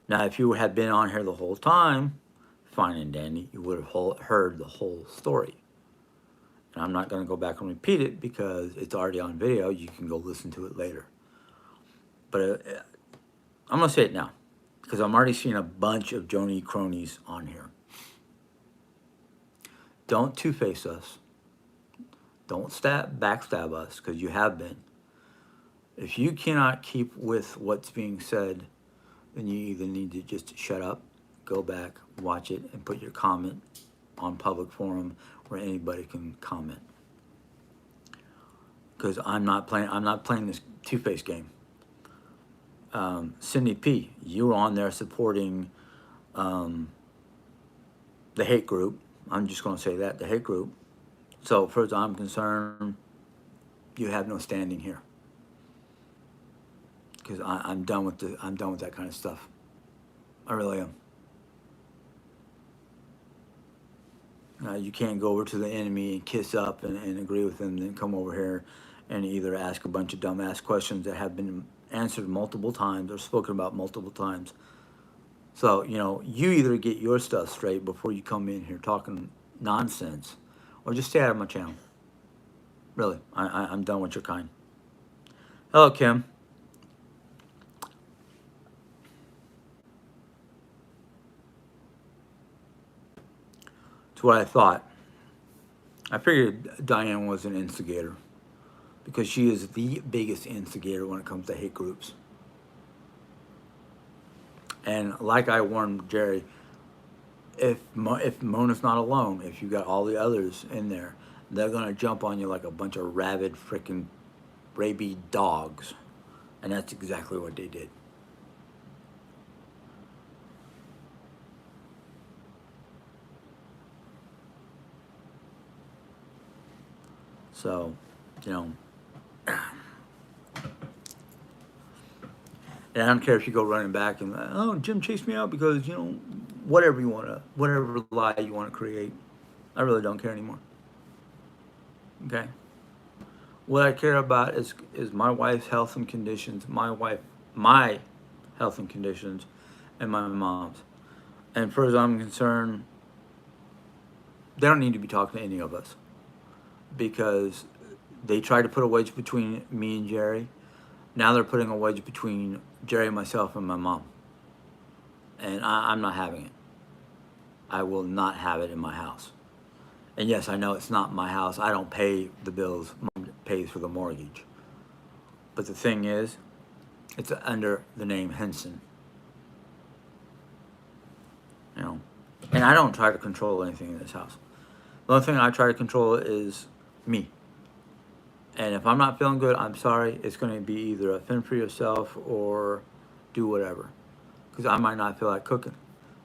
Now, if you had been on here the whole time, fine and dandy, you would have heard the whole story. And I'm not going to go back and repeat it because it's already on video. You can go listen to it later. But I'm going to say it now because I'm already seeing a bunch of Joni cronies on here. Don't two-face us. Don't backstab us because you have been. If you cannot keep with what's being said, then you either need to just shut up, go back, watch it, and put your comment on public forum where anybody can comment. Because I'm not playing this two-face game. Cindy P, you were on there supporting the hate group. I'm just going to say that, the hate group. So, as far as I'm concerned, you have no standing here. Because I'm done with that kind of stuff. I really am. You can't go over to the enemy and kiss up and agree with them, then come over here and either ask a bunch of dumbass questions that have been answered multiple times or spoken about multiple times. So, you either get your stuff straight before you come in here talking nonsense, or just stay out of my channel. Really, I'm done with your kind. Hello, Kim. It's what I thought. I figured Diane was an instigator because she is the biggest instigator when it comes to hate groups. And like I warned Jerry, if Mona's not alone, if you got all the others in there, they're gonna jump on you like a bunch of rabid freaking rabid dogs, and that's exactly what they did. So, and I don't care if you go running back and, oh, Jim chased me out because, whatever lie you want to create. I really don't care anymore. Okay? What I care about is my wife's health and conditions, my health and conditions, and my mom's. And as far as I'm concerned, they don't need to be talking to any of us because they tried to put a wedge between me and Jerry. Now they're putting a wedge between Jerry, myself, and my mom. And I'm not having it. I will not have it in my house. And yes, I know it's not my house. I don't pay the bills. Mom pays for the mortgage. But the thing is, it's under the name Henson. And I don't try to control anything in this house. The only thing I try to control is me. And if I'm not feeling good, I'm sorry. It's going to be either fend for yourself or do whatever. Because I might not feel like cooking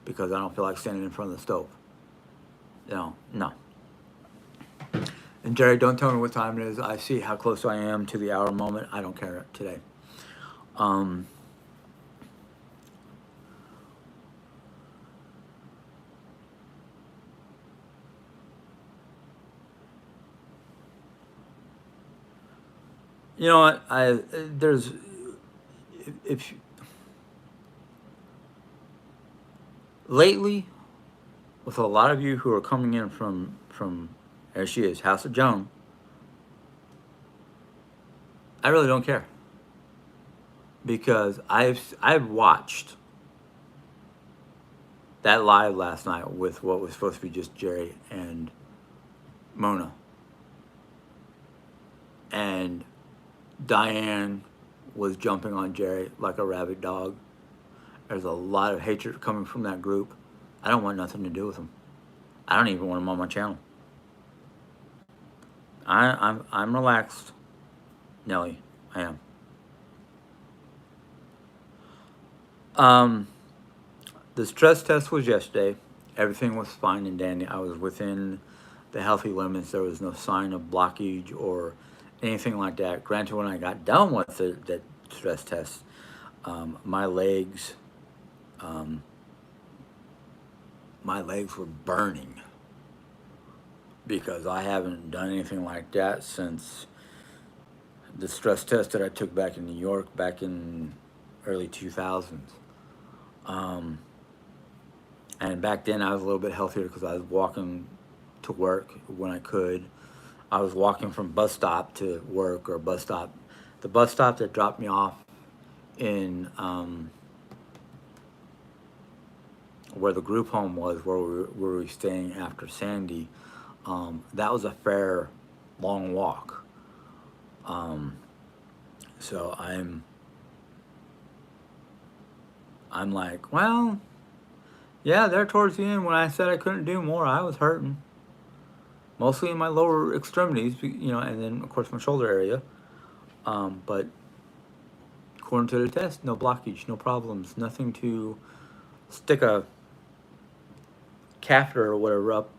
because I don't feel like standing in front of the stove. No. And Jerry, don't tell me what time it is. I see how close I am to the hour moment. I don't care today. You know what? There's if lately with a lot of you who are coming in from there she is, House of Joan. I really don't care because I've watched that live last night with what was supposed to be just Jerry and Mona, and Diane was jumping on Jerry like a rabid dog. There's a lot of hatred coming from that group. I don't want nothing to do with them. I don't even want them on my channel. I'm relaxed, Nelly. I am. The stress test was yesterday. Everything was fine and dandy. I was within the healthy limits. There was no sign of blockage or anything like that. Granted, when I got done with the stress test, my legs, um, my legs were burning because I haven't done anything like that since the stress test that I took back in New York back in early 2000s. Um, and back then I was a little bit healthier because I was walking to work when I could. I was walking from bus stop to work or bus stop. The bus stop that dropped me off in where the group home was, where we were staying after Sandy, that was a fair long walk. So I'm like, well, yeah, there towards the end when I said I couldn't do more, I was hurting. Mostly in my lower extremities, and then of course my shoulder area. But according to the test, no blockage, no problems, nothing to stick a catheter or whatever up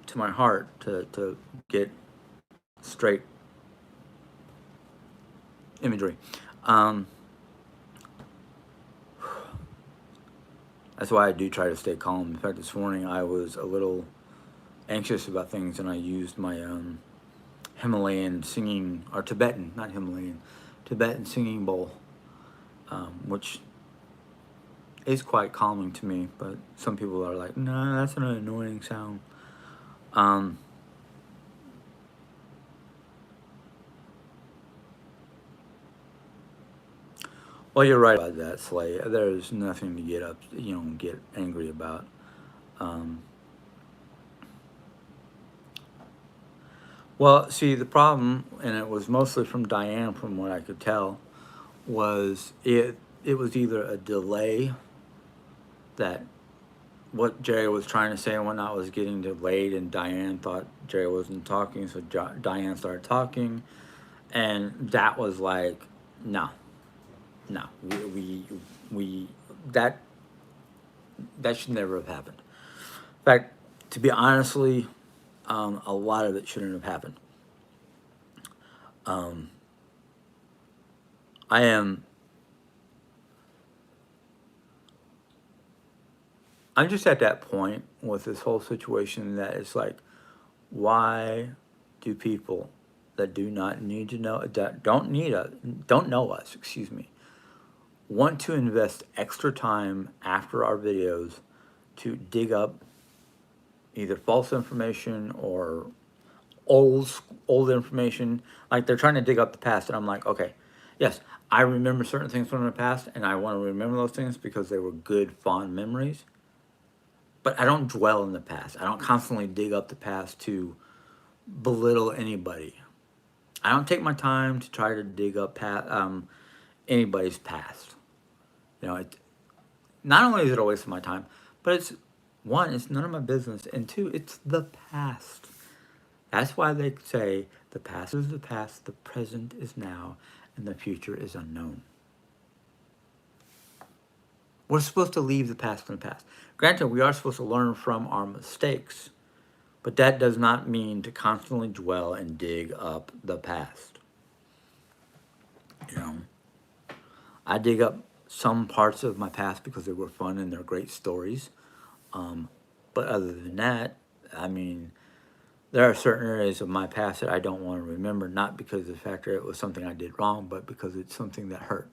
to my heart to get straight imagery. Um, that's why I do try to stay calm. In fact, this morning I was a little anxious about things, and I used my Himalayan singing, or Tibetan, not Himalayan, Tibetan singing bowl, which is quite calming to me, but some people are like, no, that's an annoying sound. Well, you're right about that, Slay. There's nothing to get angry about. Um, well, see, the problem, and it was mostly from Diane, from what I could tell, was it was either a delay that what Jerry was trying to say and whatnot was getting delayed, and Diane thought Jerry wasn't talking, so Diane started talking, and that was like, no, no, we that that should never have happened. In fact, to be honestly, a lot of it shouldn't have happened. Um, I am. I'm just at that point with this whole situation that it's like, why do people that do not need to know, that don't know us, excuse me, want to invest extra time after our videos to dig up either false information or old information? Like they're trying to dig up the past, and I'm like, okay, yes, I remember certain things from the past, and I want to remember those things because they were good, fond memories. But I don't dwell in the past. I don't constantly dig up the past to belittle anybody. I don't take my time to try to dig up anybody's past. Not only is it a waste of my time, but it's none of my business, and two, it's the past. That's why they say the past is the past, the present is now, and the future is unknown. We're supposed to leave the past in the past. Granted, we are supposed to learn from our mistakes, but that does not mean to constantly dwell and dig up the past. You know, I dig up some parts of my past because they were fun and they're great stories. But other than that, I mean, there are certain areas of my past that I don't want to remember, not because of the fact that it was something I did wrong, but because it's something that hurt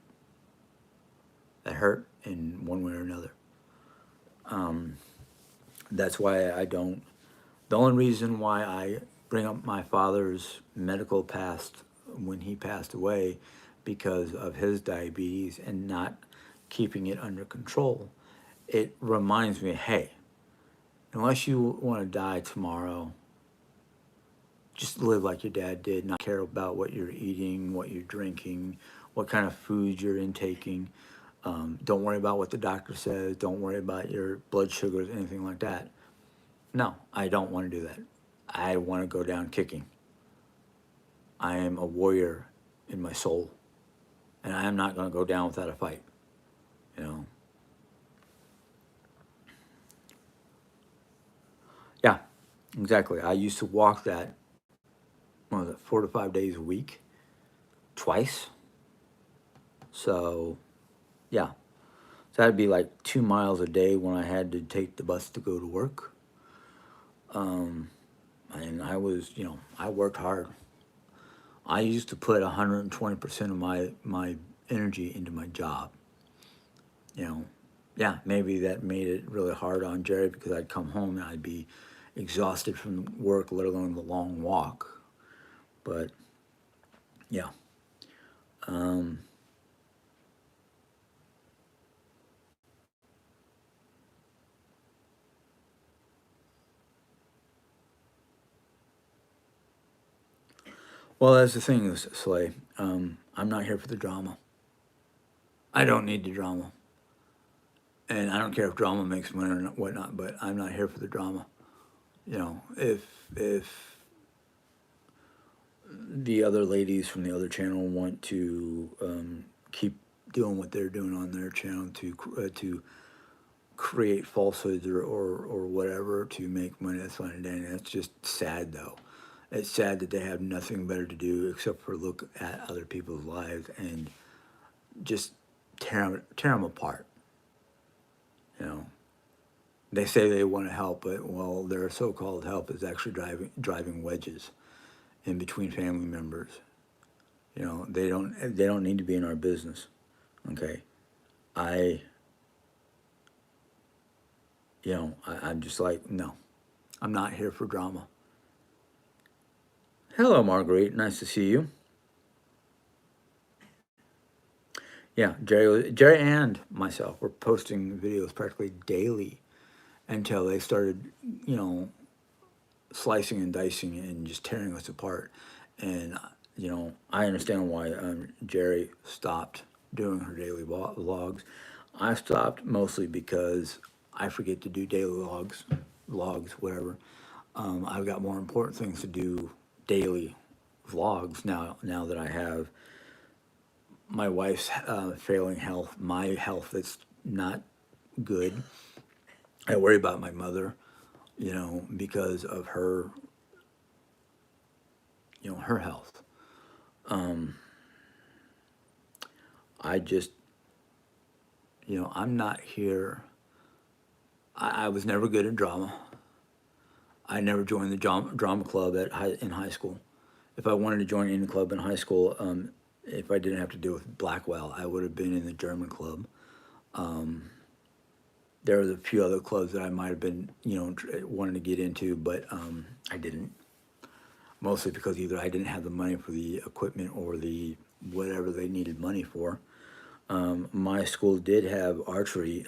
in one way or another. Um, that's why I don't. The only reason why I bring up my father's medical past when he passed away, because of his diabetes and not keeping it under control, it reminds me, hey, unless you want to die tomorrow, just live like your dad did, not care about what you're eating, what you're drinking, what kind of food you're intaking. Don't worry about what the doctor says. Don't worry about your blood sugars, anything like that. No, I don't want to do that. I want to go down kicking. I am a warrior in my soul, and I am not going to go down without a fight. You know. Yeah, exactly. I used to walk that, what was it, 4 to 5 days a week, twice. So, yeah. So that'd be like 2 miles a day when I had to take the bus to go to work. Um, and I was, I worked hard. I used to put 120% of my energy into my job. You know, yeah, maybe that made it really hard on Jerry because I'd come home and I'd be exhausted from work, let alone the long walk. But yeah, um, well, that's the thing, Slay. I'm not here for the drama. I don't need the drama, and I don't care if drama makes money or whatnot. But I'm not here for the drama. If the other ladies from the other channel want to keep doing what they're doing on their channel to create falsehoods or whatever to make money, that's fine and dandy. That's just sad though. It's sad that they have nothing better to do except for look at other people's lives and just tear them apart. You know, they say they want to help, but well, their so-called help is actually driving wedges in between family members. They don't need to be in our business. Okay, I I'm just like, no, I'm not here for drama. Hello, Marguerite. Nice to see you. Yeah, Jerry and myself were posting videos practically daily until they started, you know, slicing and dicing and just tearing us apart. And I understand why Jerry stopped doing her daily vlogs. I stopped mostly because I forget to do daily vlogs, whatever. I've got more important things to do daily vlogs now that I have my wife's failing health, my health that's not good. I worry about my mother, because of her, her health. Um, I just, I'm not here. I was never good at drama. I never joined the drama club in high school. If I wanted to join any club in high school, if I didn't have to deal with Blackwell, I would have been in the German club. Um, there was a few other clubs that I might have been, wanting to get into, but I didn't. Mostly because either I didn't have the money for the equipment or the whatever they needed money for. My school did have archery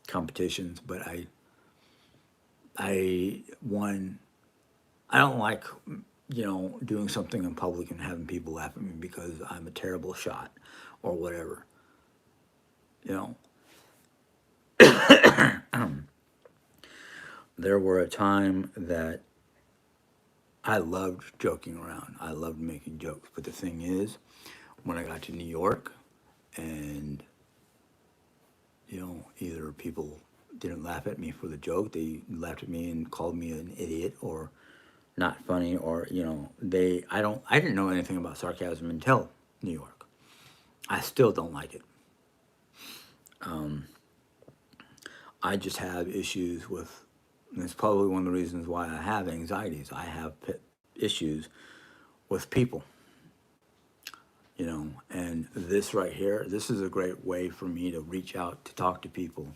competitions, but I won. I don't like doing something in public and having people laugh at me because I'm a terrible shot or whatever. You know, there were a time that I loved joking around. I loved making jokes. But the thing is, when I got to New York and, either people didn't laugh at me for the joke, they laughed at me and called me an idiot or not funny or, I didn't know anything about sarcasm until New York. I still don't like it. Um, I just have issues with And it's probably one of the reasons why I have anxieties. I have issues with people, and this right here, this is a great way for me to reach out to talk to people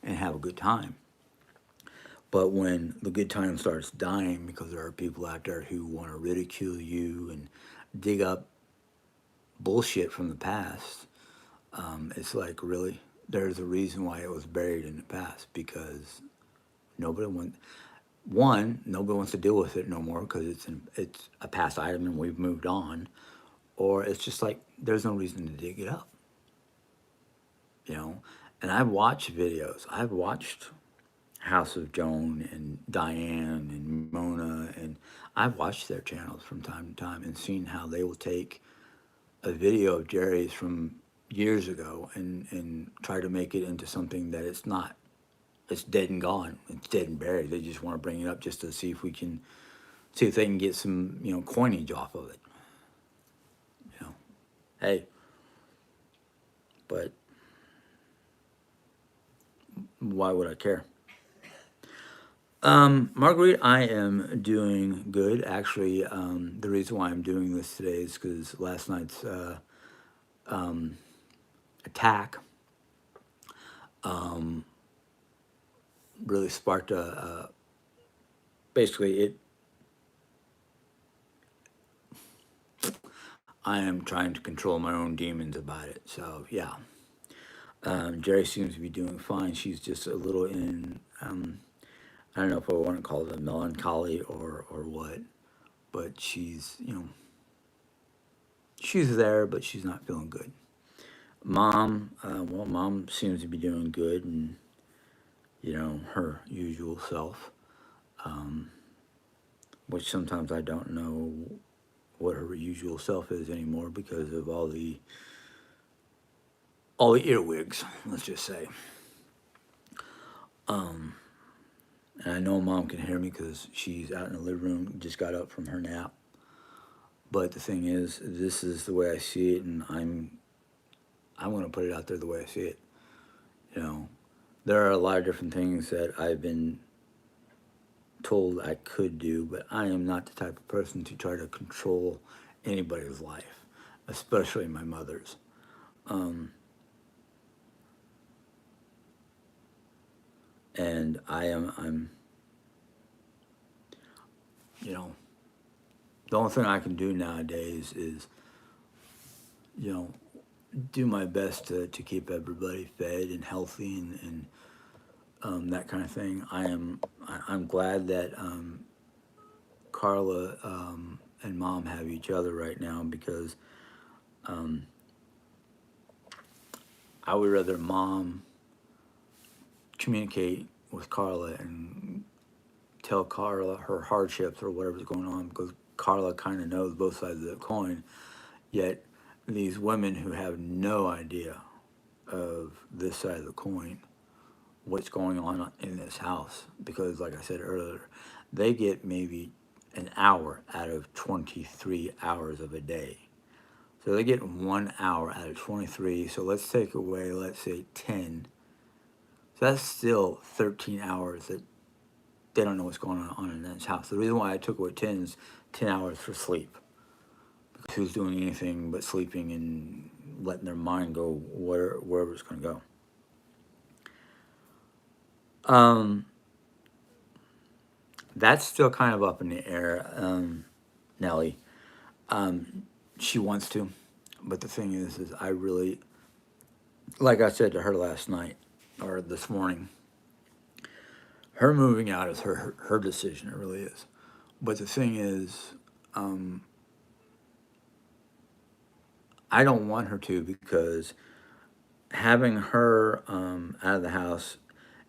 and have a good time. But when the good time starts dying because there are people out there who want to ridicule you and dig up bullshit from the past, it's like, really? There's a reason why it was buried in the past, because nobody wants, one, nobody wants to deal with it no more because it's a past item and we've moved on, or it's just like there's no reason to dig it up, you know. And I've watched videos. I've watched House of Joan and Diane and Mona, and I've watched their channels from time to time and seen how they will take a video of Jerry's from years ago and try to make it into something that it's not. It's dead and gone. It's dead and buried. They just want to bring it up just to see if we can see if they can get some, coinage off of it. You know, hey, but why would I care? Marguerite, I am doing good. Actually, the reason why I'm doing this today is because last night's attack really sparked basically it. I am trying to control my own demons about it. So yeah, Jerry seems to be doing fine. She's just a little in. I don't know if I want to call it a melancholy or what, but she's there, but she's not feeling good. Mom, well, mom seems to be doing good, and her usual self, which sometimes I don't know what her usual self is anymore because of all the earwigs. Let's just say. And I know mom can hear me because she's out in the living room, just got up from her nap. But the thing is, this is the way I see it, and I'm going to put it out there the way I see it. You know, there are a lot of different things that I've been told I could do, but I am not the type of person to try to control anybody's life, especially my mother's. Um, and I'm, you know, the only thing I can do nowadays is, you know, do my best to keep everybody fed and healthy and that kind of thing. I'm glad that Carla and mom have each other right now because um, I would rather mom communicate with Carla and tell Carla her hardships or whatever's going on because Carla kind of knows both sides of the coin. Yet these women who have no idea of this side of the coin, what's going on in this house, because like I said earlier, they get maybe an hour out of 23 hours of a day. So they get 1 hour out of 23. So let's take away, let's say 10. So that's still 13 hours that they don't know what's going on in this house. The reason why I took away 10 is 10 hours for sleep. Because who's doing anything but sleeping and letting their mind go wherever it's going to go. That's still kind of up in the air, Nellie. She wants to, but the thing is I really, like I said to her last night or this morning, her moving out is her decision. It really is. But the thing is, I don't want her to because having her out of the house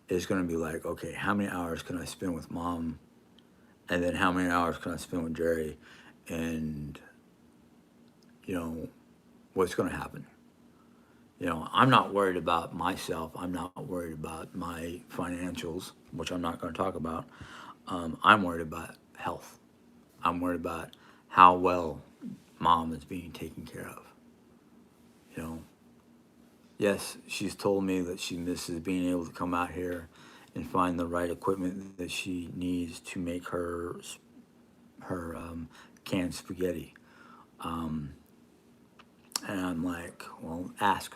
is going to be like, okay, how many hours can I spend with mom, and then how many hours can I spend with Jerry, and what's going to happen. I'm not worried about myself. I'm not worried about my financials, which I'm not going to talk about. I'm worried about health. I'm worried about how well mom is being taken care of. You know, yes, she's told me that she misses being able to come out here and find the right equipment that she needs to make her canned spaghetti. Um, and I'm like, well, ask.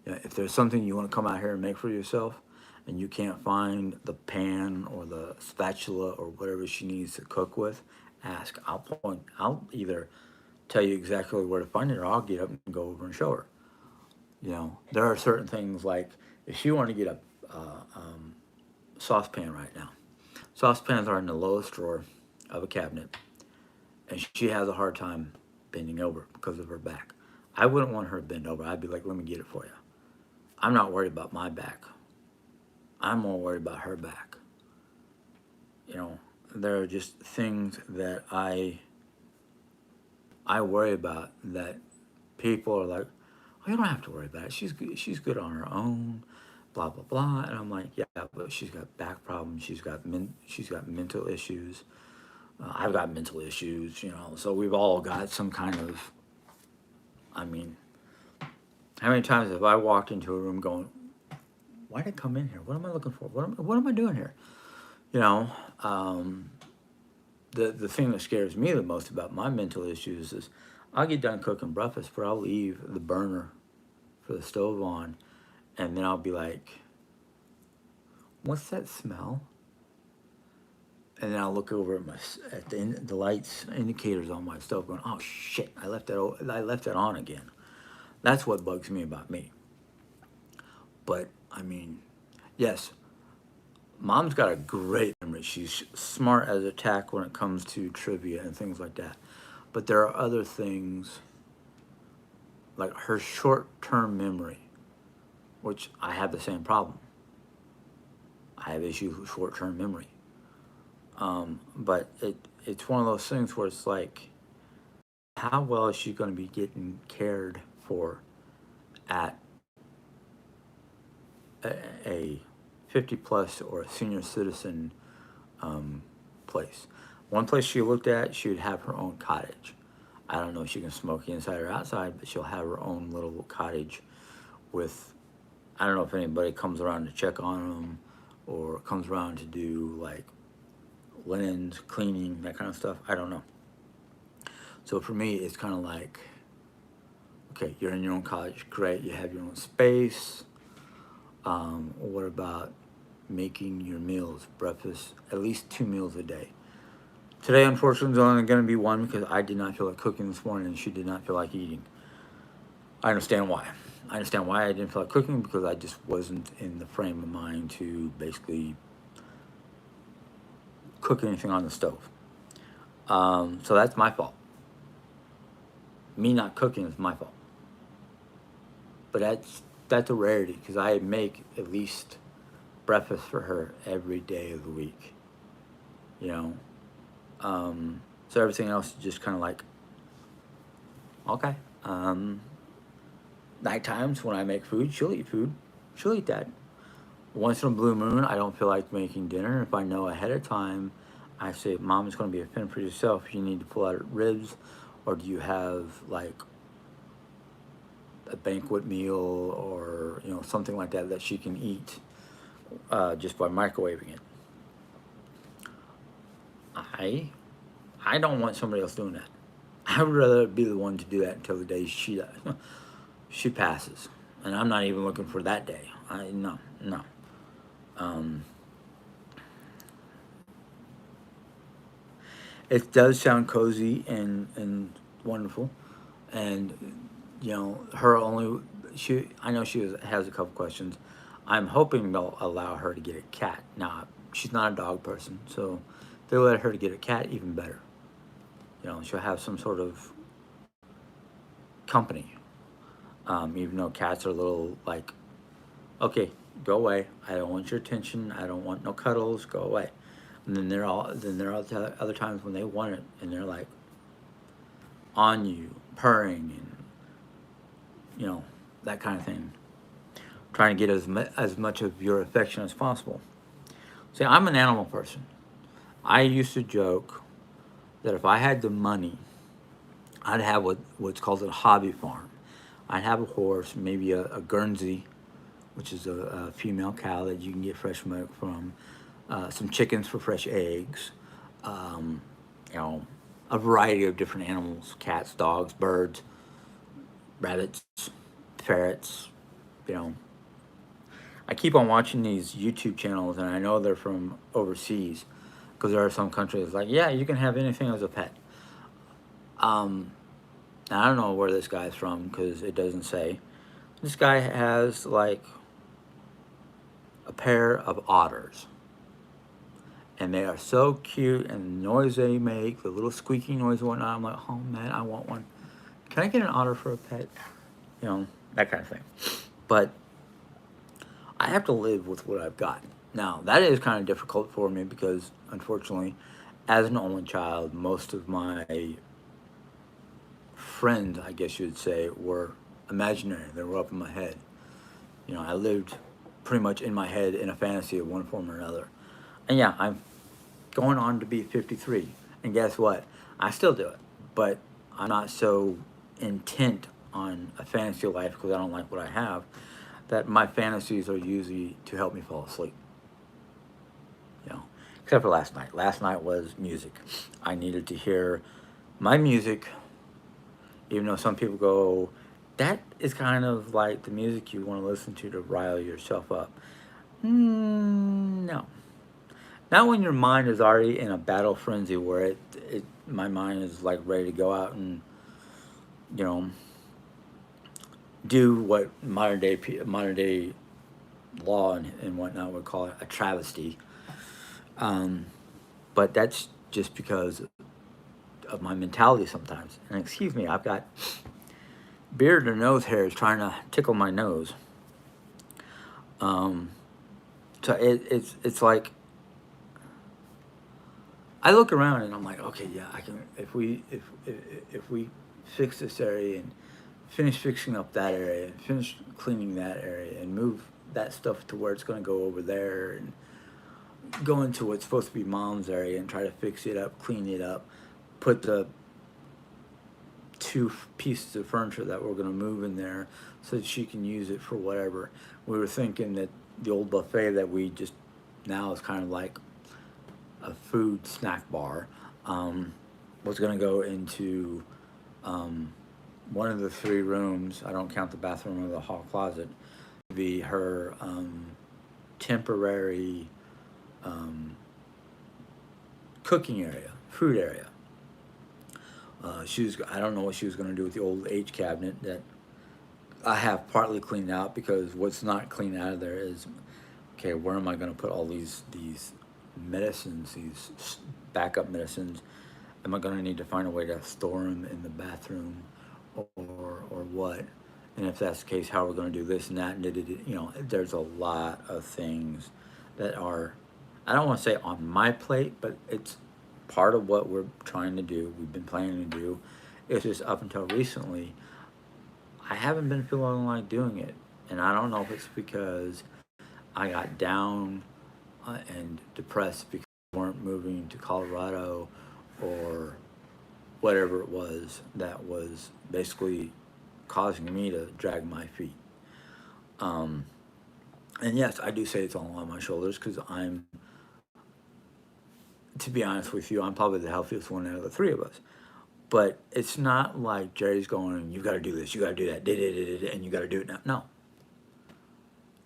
Yeah, if there's something you want to come out here and make for yourself, and you can't find the pan or the spatula or whatever she needs to cook with, ask. I'll point. I'll either tell you exactly where to find it, or I'll get up and go over and show her. There are certain things like if she wanted to get a saucepan right now. Saucepans are in the lowest drawer of a cabinet, and she has a hard time bending over because of her back. I wouldn't want her to bend over. I'd be like, let me get it for you. I'm not worried about my back. I'm more worried about her back. You know, there are just things that I worry about that people are like, oh, you don't have to worry about it. She's good on her own, blah blah blah. And I'm like, yeah, but she's got back problems. She's got mental issues. I've got mental issues. So we've all got some kind of. I mean, how many times have I walked into a room going, why did I come in here? What am I looking for? What am I doing here? You know, the thing that scares me the most about my mental issues is I'll get done cooking breakfast, but I'll leave the burner for the stove on, and then I'll be like, what's that smell? And then I'll look over at the lights indicators on my stove, going, oh shit, I left that on again. That's what bugs me about me. But I mean, yes, Mom's got a great memory. She's smart as a tack when it comes to trivia and things like that. But there are other things, like her short-term memory, which I have the same problem. I have issues with short-term memory. But it's one of those things where it's like, how well is she going to be getting cared for at a 50 plus or a senior citizen place? One place she looked at, she would have her own cottage. I don't know if she can smoke inside or outside, but she'll have her own little cottage with, I don't know if anybody comes around to check on them or comes around to do like linens, cleaning, that kind of stuff. I don't know. So for me, it's kind of like, okay, you're in your own cottage, great, you have your own space. What about making your meals, breakfast, at least 2 meals a day? Today, unfortunately, is only going to be one because I did not feel like cooking this morning and she did not feel like eating. I understand why. I understand why I didn't feel like cooking, because I just wasn't in the frame of mind to basically cook anything on the stove. So that's my fault. Me not cooking is my fault. But that's a rarity because I make at least breakfast for her every day of the week. You know, so everything else is just kind of like, okay. Night times when I make food, she'll eat food. She'll eat that. Once in a blue moon, I don't feel like making dinner. If I know ahead of time, I say, Mom, it's going to be a fin for yourself. You need to pull out ribs, or do you have like a banquet meal or something like that she can eat just by microwaving it. I don't want somebody else doing that. I would rather be the one to do that until the day she passes, and I'm not even looking for that day. No. It does sound cozy and wonderful, and I know she has a couple questions. I'm hoping they'll allow her to get a cat. Now, she's not a dog person, so if they let her to get a cat, even better. She'll have some sort of company. Even though cats are a little like, okay, go away. I don't want your attention. I don't want no cuddles. Go away. And then there are other times when they want it, and they're like on you, purring, and that kind of thing, trying to get as much of your affection as possible. See, I'm an animal person. I used to joke that if I had the money, I'd have what's called a hobby farm. I'd have a horse, maybe a Guernsey which is a female cow that you can get fresh milk from, some chickens for fresh eggs, um, you know, a variety of different animals: cats, dogs, birds, rabbits, ferrets. You know, I keep on watching these YouTube channels, and I know they're from overseas because there are some countries like, yeah, you can have anything as a pet. Um, I don't know where this guy's from because it doesn't say. This guy has like a pair of otters, and they are so cute, and the noise they make, the little squeaky noise and whatnot. I'm like, oh man, I want one. Can I get an otter for a pet? You know, that kind of thing. But I have to live with what I've got. Now, that is kind of difficult for me because, unfortunately, as an only child, most of my friends, I guess you would say, were imaginary. They were up in my head. You know, I lived pretty much in my head in a fantasy of one form or another. And yeah, I'm going on to be 53. And guess what? I still do it. But I'm not so intent on a fantasy life because I don't like what I have, that my fantasies are usually to help me fall asleep. You know, except for last night. Last night was music. I needed to hear my music, even though some people go, that is kind of like the music you want to listen to rile yourself up. No. Not when your mind is already in a battle frenzy where my mind is like ready to go out and, you know, do what modern day law and whatnot would call it a travesty. Um, but that's just because of my mentality sometimes. And excuse me, I've got beard or nose hairs trying to tickle my nose. Um, so it's like I look around and I'm like, okay, yeah, I can. If we fix this area and finish fixing up that area, and finish cleaning that area, and move that stuff to where it's going to go over there, and go into what's supposed to be mom's area and try to fix it up, clean it up, put the two pieces of furniture that we're going to move in there so that she can use it for whatever. We were thinking that the old buffet that we just now is kind of like a food snack bar, was going to go into one of the three rooms. I don't count the bathroom or the hall closet. Be her temporary cooking area, food area. I don't know what she was going to do with the old H cabinet that I have partly cleaned out, because what's not cleaned out of there is, okay, where am I going to put all these medicines, these backup medicines? Am I going to need to find a way to store them in the bathroom, or what? And if that's the case, how are we going to do this and that? And you know, there's a lot of things that are, I don't want to say on my plate, but it's part of what we're trying to do. We've been planning to do. It's just up until recently, I haven't been feeling like doing it. And I don't know if it's because I got down and depressed because we weren't moving to Colorado, or whatever it was that was basically causing me to drag my feet. Um, and yes, I do say it's all on my shoulders because to be honest with you, I'm probably the healthiest one out of the three of us. But it's not like Jerry's going, you got to do this, you got to do that, and you got to do it now. No.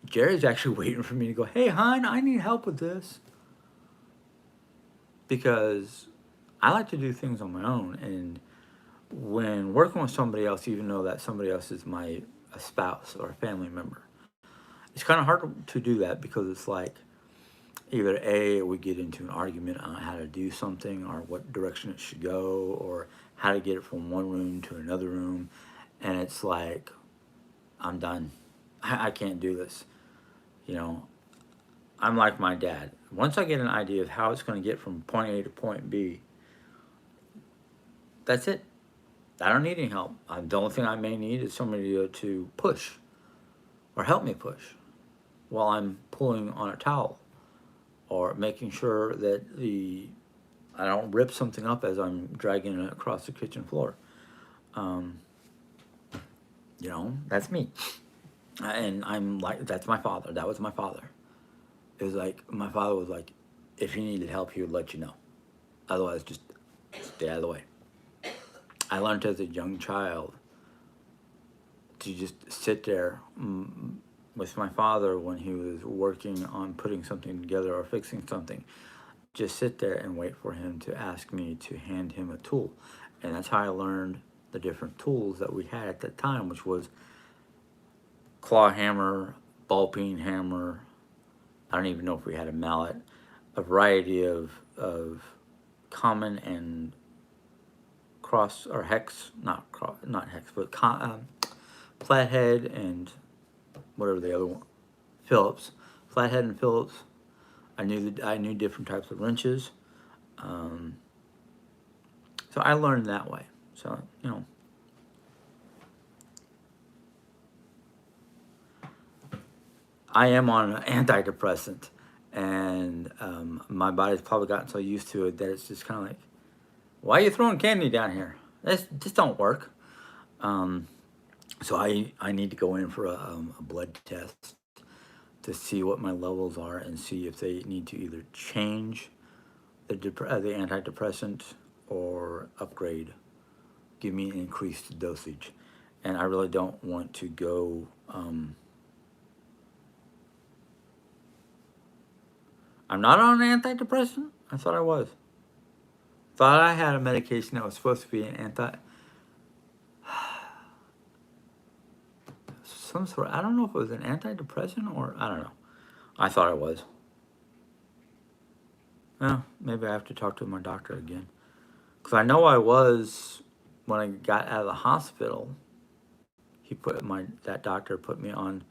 Jerry's actually waiting for me to go, hey, hon, I need help with this. Because I like to do things on my own. And when working with somebody else, even though that somebody else is a spouse or a family member, it's kind of hard to do that, because it's like either A, we get into an argument on how to do something or what direction it should go, or how to get it from one room to another room. And it's like, I'm done. I can't do this. You know, I'm like my dad. Once I get an idea of how it's going to get from point A to point B, that's it. I don't need any help. The only thing I may need is somebody to push or help me push while I'm pulling on a towel, or making sure that I don't rip something up as I'm dragging it across the kitchen floor. Um, you know, that's me. And I'm like, that's my father. That was my father. It was like, my father was like, if he needed help, he would let you know. Otherwise, just stay out of the way. I learned as a young child to just sit there with my father when he was working on putting something together or fixing something. Just sit there and wait for him to ask me to hand him a tool. And that's how I learned the different tools that we had at that time, which was claw hammer, ball peen hammer. I don't even know if we had a mallet. A variety of common and cross or hex, not hex, but flathead and whatever the other one, Phillips, flathead and Phillips. I knew different types of wrenches, um, so I learned that way. So I am on an antidepressant, and my body's probably gotten so used to it that it's just kind of like, why are you throwing candy down here? This just don't work. Um, so I need to go in for a blood test to see what my levels are and see if they need to either change the antidepressant or upgrade, give me an increased dosage. And I really don't want to go. I'm not on an antidepressant. I thought I was. Thought I had a medication that was supposed to be an some sort. I don't know if it was an antidepressant or I don't know. I thought it was. Well, maybe I have to talk to my doctor again because I know I was when I got out of the hospital. He put my that doctor put me on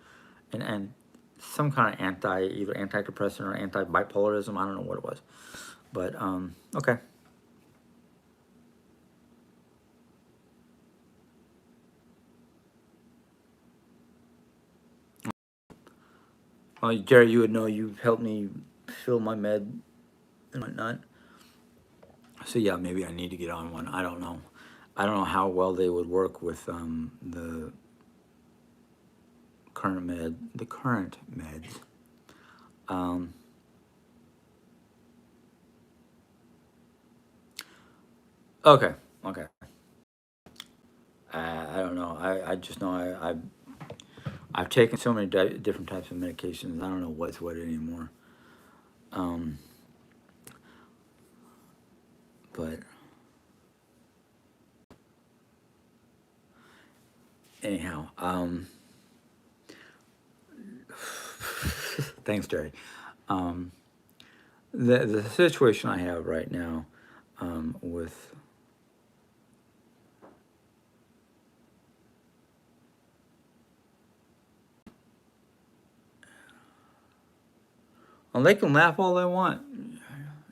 and some kind of either antidepressant or anti bipolarism. I don't know what it was, but okay. Well, Jerry, you would know. You've helped me fill my med and whatnot. So yeah, maybe I need to get on one. I don't know. I don't know how well they would work with the the current meds. Um, okay, okay. I don't know. I just know I've taken so many different types of medications. I don't know what's what anymore. Um, but anyhow, thanks, Jerry. Um, the situation I have right now with well, they can laugh all they want.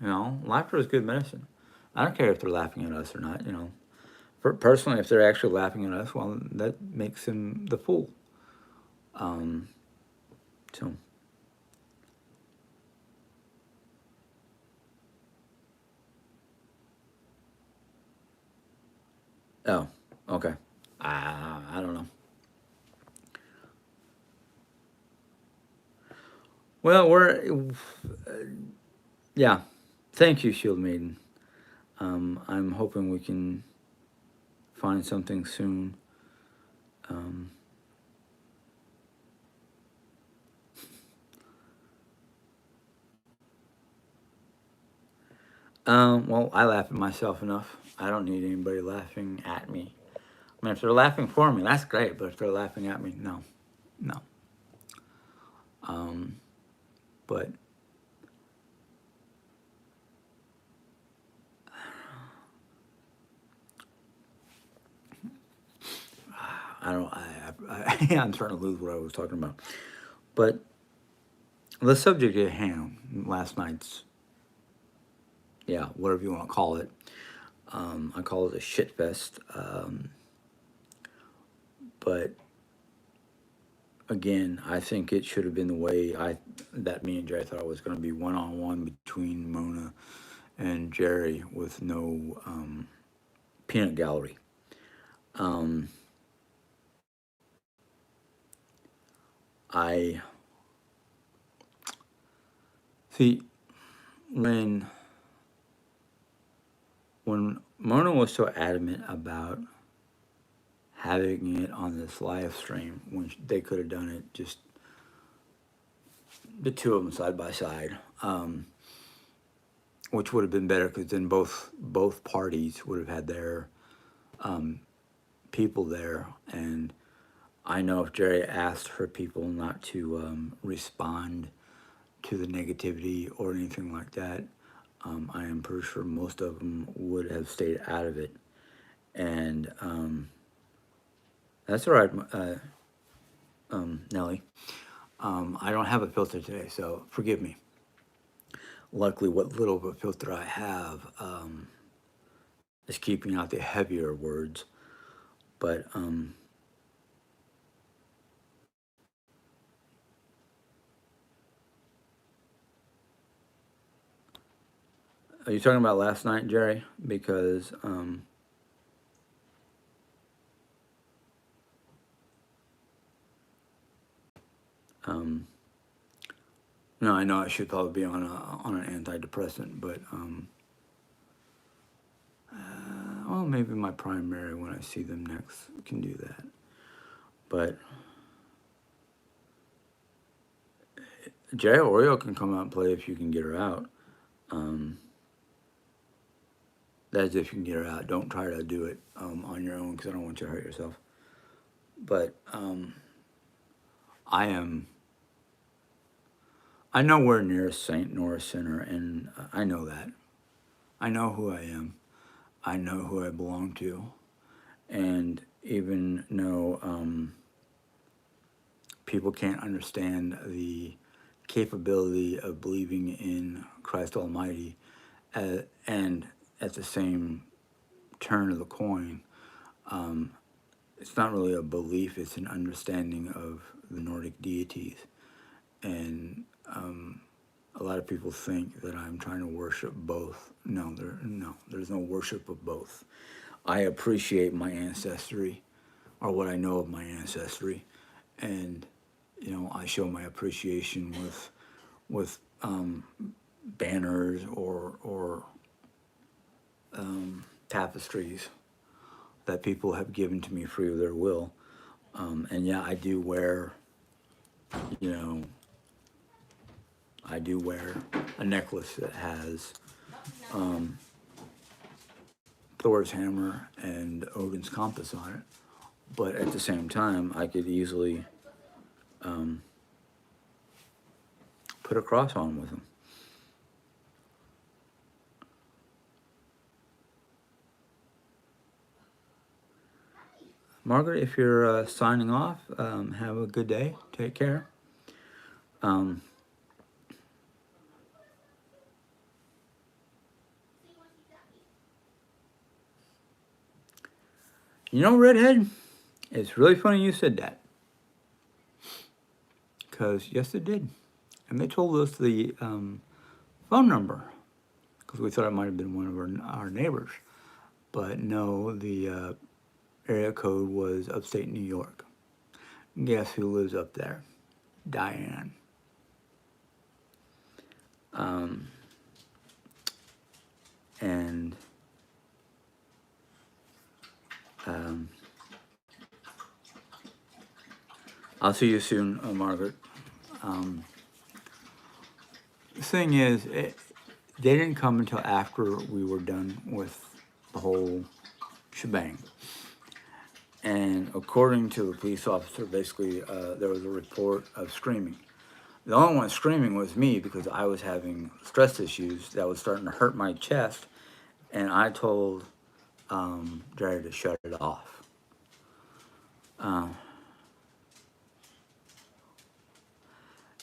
Laughter is good medicine. I don't care if they're laughing at us or not. Personally, if they're actually laughing at us, well, that makes them the fool. Um, so, oh, okay. I don't know. Well, yeah. Thank you, Shield Maiden. I'm hoping we can find something soon. Um, well, I laugh at myself enough. I don't need anybody laughing at me. I mean, if they're laughing for me, that's great. But if they're laughing at me, no, no. Um, but I don't. I'm starting to lose what I was talking about. But the subject at hand, last night's, yeah, whatever you want to call it. I call it a shit fest. But again, I think it should have been the way I that me and Jerry thought it was going to be one on one between Mona and Jerry with no peanut gallery. Um, I see when Mona was so adamant about having it on this live stream when they could have done it just the two of them side by side, which would have been better because then both parties would have had their people there. And I know if Jerry asked for people not to respond to the negativity or anything like that, I am pretty sure most of them would have stayed out of it. And that's all right, Nelly. I don't have a filter today, so forgive me. Luckily, what little of a filter I have is keeping out the heavier words. But are you talking about last night, Jerry? Because no, I know I should probably be on an antidepressant, but well, maybe my primary when I see them next can do that. But Jerry Oreo can come out and play if you can get her out. That's if you can get her out. Don't try to do it on your own because I don't want you to hurt yourself. But I'm nowhere near a saint nor a sinner, and I know that. I know who I am. I know who I belong to. And even though people can't understand the capability of believing in Christ Almighty, and at the same turn of the coin, it's not really a belief, it's an understanding of the Nordic deities. And a lot of people think that I'm trying to worship both. No, there's no worship of both. I appreciate my ancestry, or what I know of my ancestry, and I show my appreciation with banners or tapestries that people have given to me free of their will. And yeah, I do wear a necklace that has Thor's hammer and Odin's compass on it. But at the same time, I could easily put a cross on with them. Margaret, if you're signing off, have a good day. Take care. Redhead, it's really funny you said that. Because, yes, it did. And they told us the phone number, because we thought it might have been one of our neighbors. But no, the area code was upstate New York. Guess who lives up there? Diane. And I'll see you soon, Margaret. The thing is, they didn't come until after we were done with the whole shebang. And according to the police officer, basically, there was a report of screaming. The only one screaming was me because I was having stress issues that was starting to hurt my chest. And I told Jerry to shut it off.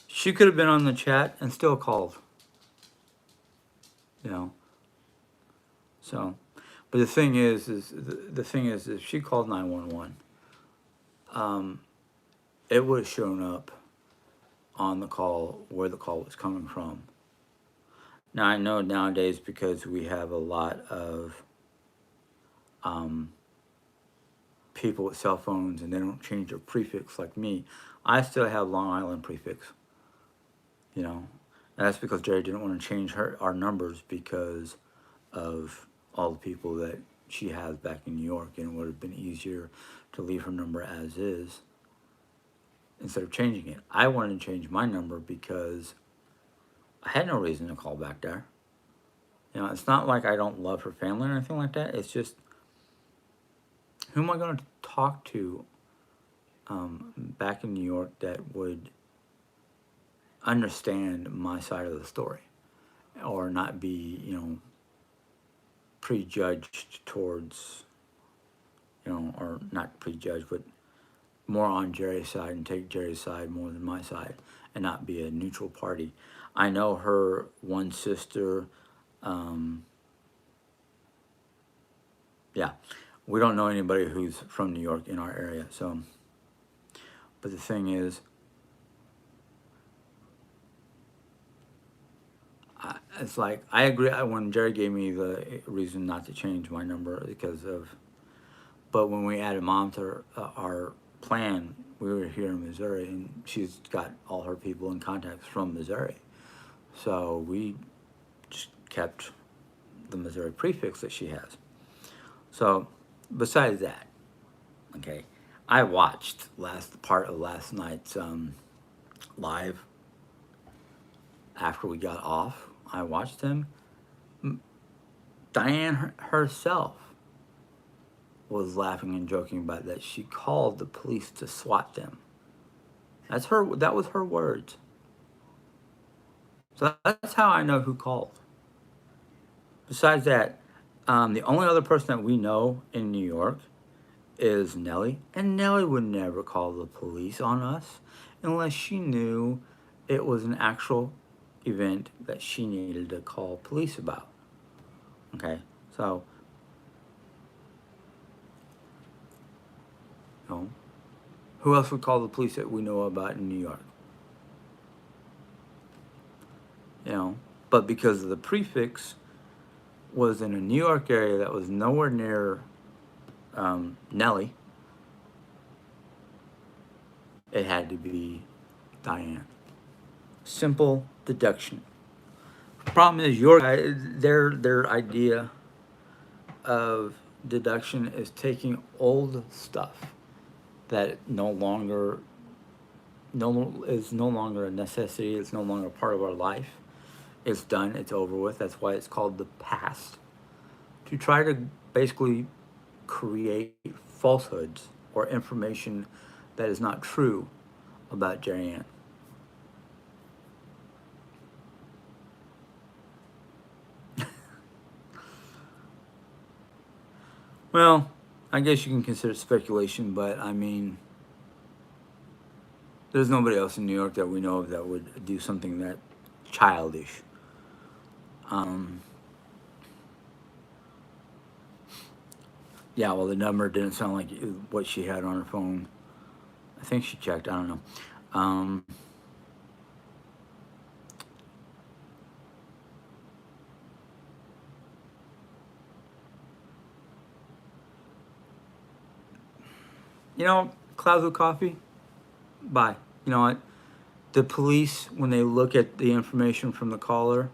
She could have been on the chat and still called. So, but the thing is if she called 911, it would have shown up on the call where the call was coming from. Now I know nowadays, because we have a lot of people with cell phones and they don't change their prefix like me. I still have Long Island prefix, you know. And that's because Jerry didn't want to change our numbers because of all the people that she has back in New York, and it would have been easier to leave her number as is instead of changing it. I wanted to change my number because I had no reason to call back there. You know, it's not like I don't love her family or anything like that. It's just, who am I going to talk to back in New York that would understand my side of the story or not be, you know, prejudged towards, you know, or not prejudged, but more on Jerry's side and take Jerry's side more than my side and not be a neutral party. I know her one sister, yeah, we don't know anybody who's from New York in our area, so, but the thing is, it's like, I agree, when Jerry gave me the reason not to change my number because of, but when we added Mom to our plan, we were here in Missouri, and she's got all her people and contacts from Missouri. So we just kept the Missouri prefix that she has. So besides that, okay, I watched part of last night's live after we got off. I watched him. Diane herself was laughing and joking about that. She called the police to SWAT them. That was her words. So that's how I know who called. Besides that, the only other person that we know in New York is Nellie, and Nellie would never call the police on us unless she knew it was an actual event that she needed to call police about. Okay, so, you know, who else would call the police that we know about in New York? You know, but because of the prefix was in a New York area that was nowhere near Nellie, it had to be Diane. Simple deduction. Problem is, their idea of deduction is taking old stuff that is no longer a necessity. It's no longer part of our life. It's done. It's over with. That's why it's called the past. To try to basically create falsehoods or information that is not true about Jerry Ann. Well, I guess you can consider it speculation, but I mean, there's nobody else in New York that we know of that would do something that childish. Yeah, well, the number didn't sound like what she had on her phone. I think she checked. I don't know. You know, clouds with coffee. Bye. You know what? The police, when they look at the information from the caller,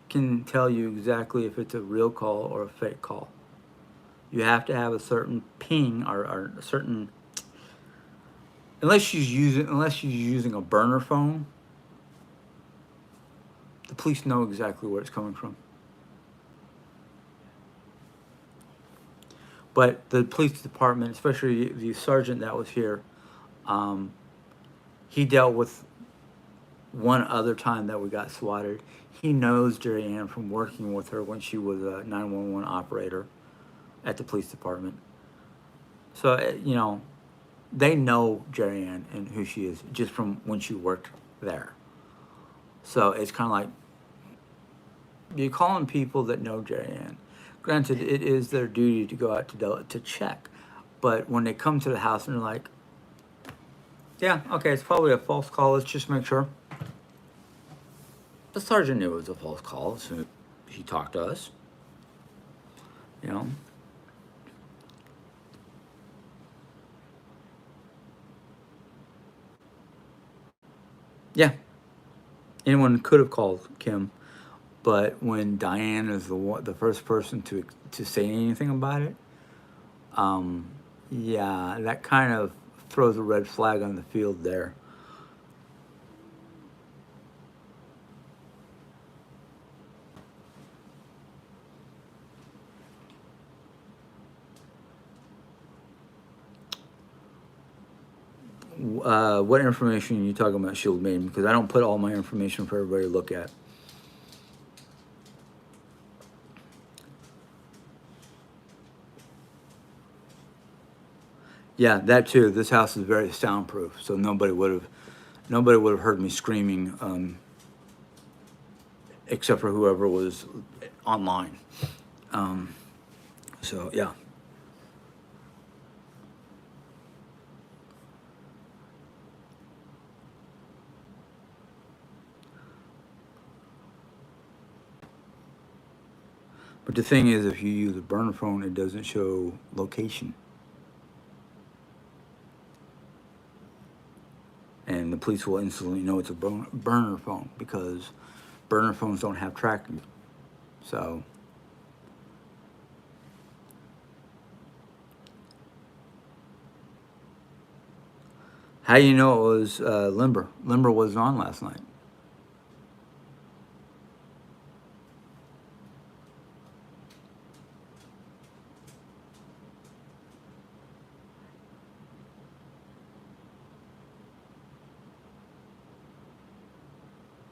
can tell you exactly if it's a real call or a fake call. You have to have a certain ping or a certain, unless she's using a burner phone, the police know exactly where it's coming from. But the police department, especially the sergeant that was here, he dealt with one other time that we got swatted. He knows Jerry Ann from working with her when she was a 911 operator at the police department. So, you know, they know Jerry Ann and who she is just from when she worked there. So it's kind of like you're calling people that know Jerry Ann. Granted, it is their duty to go out to check, but when they come to the house and they're like, yeah, okay, it's probably a false call, let's just make sure. The sergeant knew it was a false call, so he talked to us, you know. Yeah, anyone could have called Kim, but when Diane is the first person to say anything about it, um, yeah, that kind of throws a red flag on the field there. What information are you talking about, Shield Maiden? Because I don't put all my information for everybody to look at. Yeah, that too. This house is very soundproof, so nobody would have heard me screaming, except for whoever was online. Um, so yeah, but the thing is, if you use a burner phone, it doesn't show location, and the police will instantly know it's a burner phone because burner phones don't have tracking. So how do you know it was Limber? Limber wasn't on last night.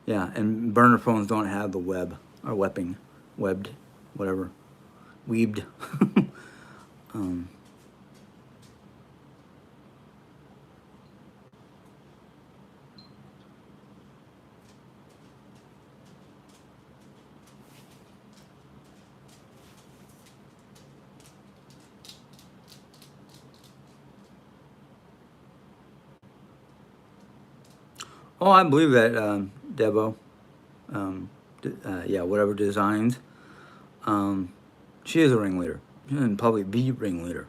Yeah, and burner phones don't have the web or webbed, whatever, weebed. um, oh, I believe that, Debo. Yeah, whatever designs. Um, she is a ringleader and probably the ringleader.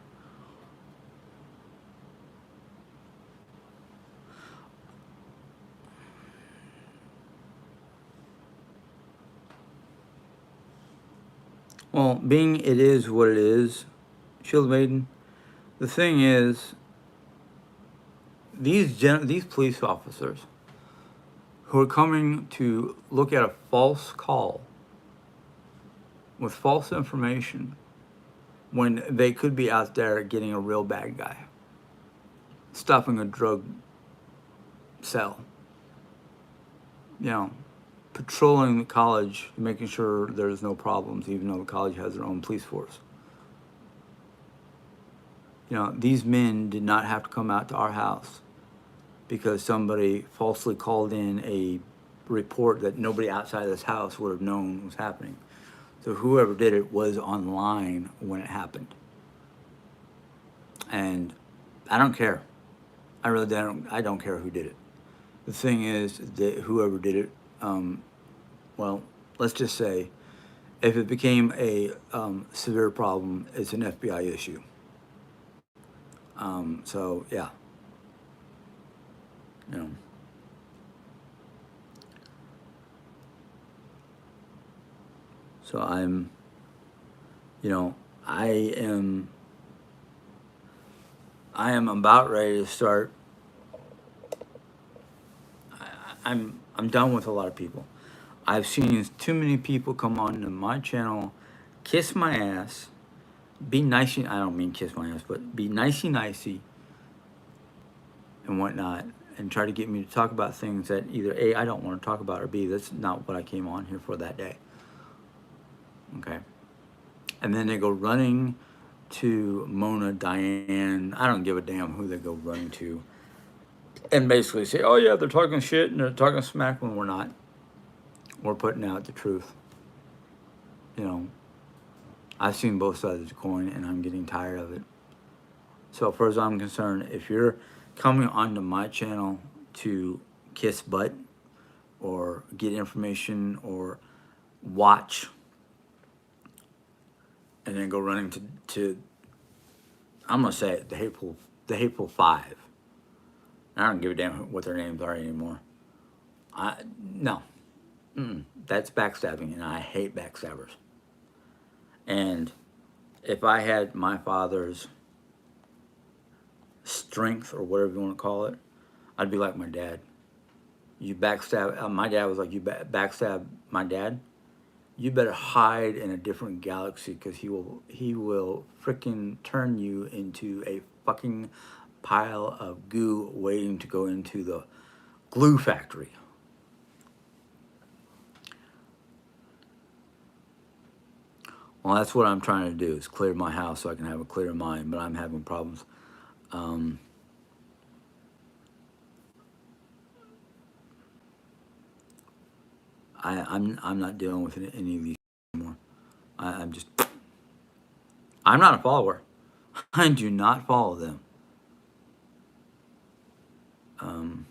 Well, being it is what it is, Shield Maiden. The thing is, these police officers who are coming to look at a false call with false information when they could be out there getting a real bad guy, stuffing a drug cell, you know, patrolling the college, making sure there's no problems, even though the college has their own police force. You know, these men did not have to come out to our house because somebody falsely called in a report that nobody outside of this house would have known was happening. So whoever did it was online when it happened. And I don't care. I really don't. I don't care who did it. The thing is that whoever did it, well, let's just say, if it became a severe problem, it's an FBI issue. So yeah, you know. So I'm, you know, I am, I am about ready to start. I'm done with a lot of people. I've seen too many people come on to my channel, kiss my ass, be nicey. I don't mean kiss my ass, but be nicey and whatnot, and try to get me to talk about things that either A, I don't want to talk about, or B, that's not what I came on here for that day. Okay. And then they go running to Mona, Diane. I don't give a damn who they go running to. And basically say, oh, yeah, they're talking shit and they're talking smack when we're not. We're putting out the truth. You know, I've seen both sides of the coin and I'm getting tired of it. So, as far as I'm concerned, if you're coming onto my channel to kiss butt or get information or watch and then go running to I'm gonna say it, the hateful five. I don't give a damn what their names are anymore. No, that's backstabbing, and I hate backstabbers. And if I had my father's strength, or whatever you want to call it, I'd be like my dad. You backstab. My dad was like, you backstab my dad. You better hide in a different galaxy, because he will freaking turn you into a fucking pile of goo waiting to go into the glue factory. Well, that's what I'm trying to do, is clear my house so I can have a clear mind, but I'm having problems. Um, I'm not dealing with any of these anymore. I'm just, I'm not a follower. I do not follow them. Um,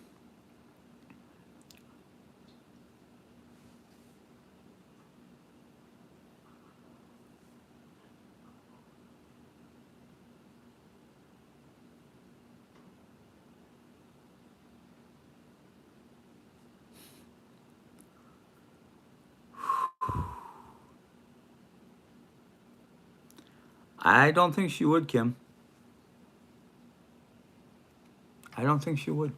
I don't think she would, Kim. I don't think she would.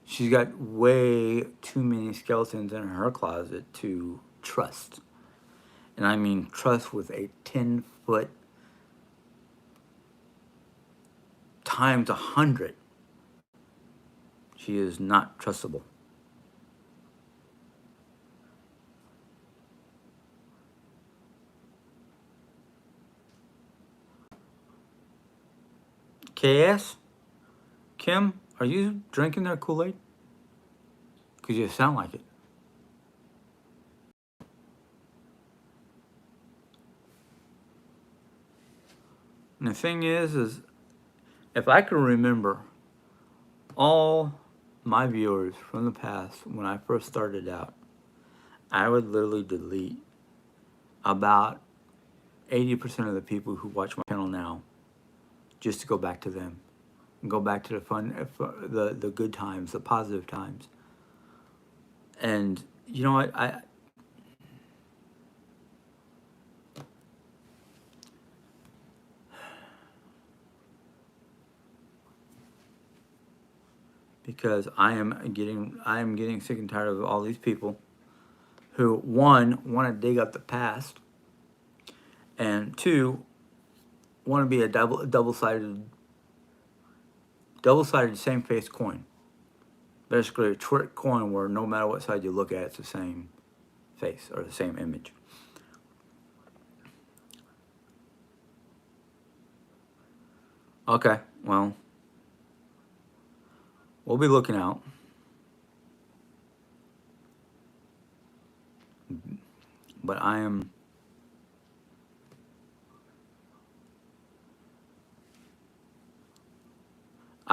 She's got way too many skeletons in her closet to trust. And I mean trust with a 10-foot times 100. She is not trustable. KS? Kim, are you drinking their Kool-Aid? Because you sound like it. And the thing is if I could remember all my viewers from the past when I first started out, I would literally delete about 80% of the people who watch my channel now, just to go back to them and go back to the fun, the good times, the positive times. And you know what? Because I am getting sick and tired of all these people who, one, want to dig up the past, and two, want to be a double sided same face coin. Basically a trick coin where no matter what side you look at, it's the same face or the same image. Okay, well, we'll be looking out. But I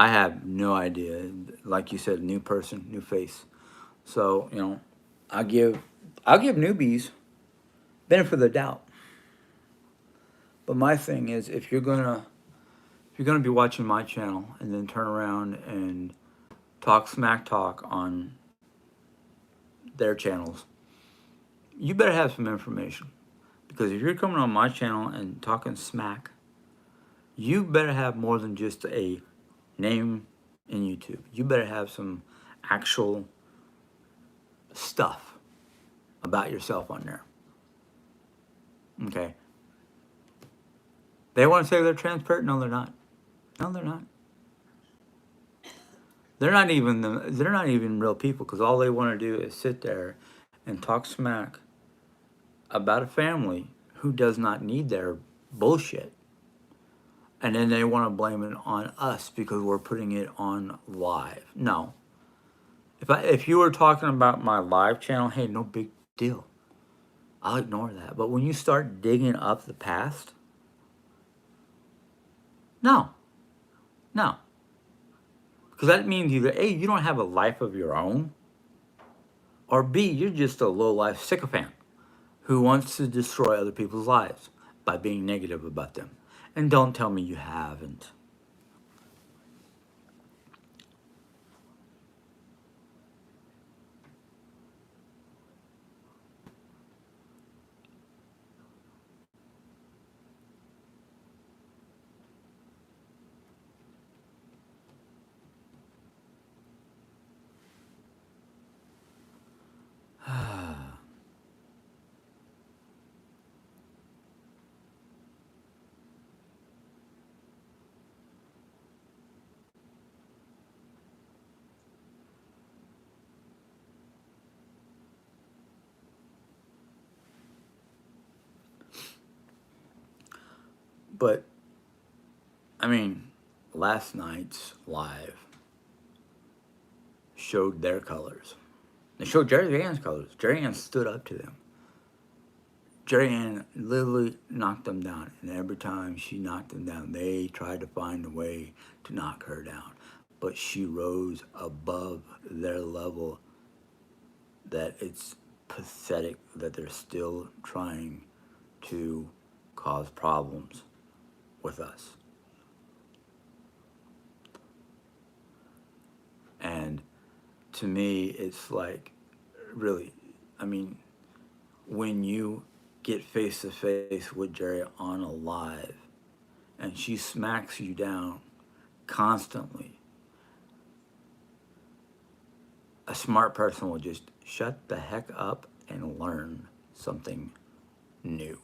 have no idea. Like you said, new person, new face. So, I give I'll give newbies benefit of the doubt. But my thing is, if you're gonna be watching my channel and then turn around and talk smack talk on their channels, you better have some information. Because if you're coming on my channel and talking smack, you better have more than just a name in YouTube. You better have some actual stuff about yourself on there. Okay. They want to say they're transparent. No, they're not. No, they're not. They're not even real people, because all they want to do is sit there and talk smack about a family who does not need their bullshit. And then they want to blame it on us because we're putting it on live. No. If you were talking about my live channel, hey, no big deal. I'll ignore that. But when you start digging up the past, no. No. Because that means either A, you don't have a life of your own, or B, you're just a low-life sycophant who wants to destroy other people's lives by being negative about them. And don't tell me you haven't. But, I mean, last night's live showed their colors. They showed Jerry Ann's colors. Jerry Ann stood up to them. Jerry Ann literally knocked them down. And every time she knocked them down, they tried to find a way to knock her down. But she rose above their level, that it's pathetic that they're still trying to cause problems with us. And to me, it's like, really, I mean, when you get face to face with Jerry on a live and she smacks you down constantly, a smart person will just shut the heck up and learn something new.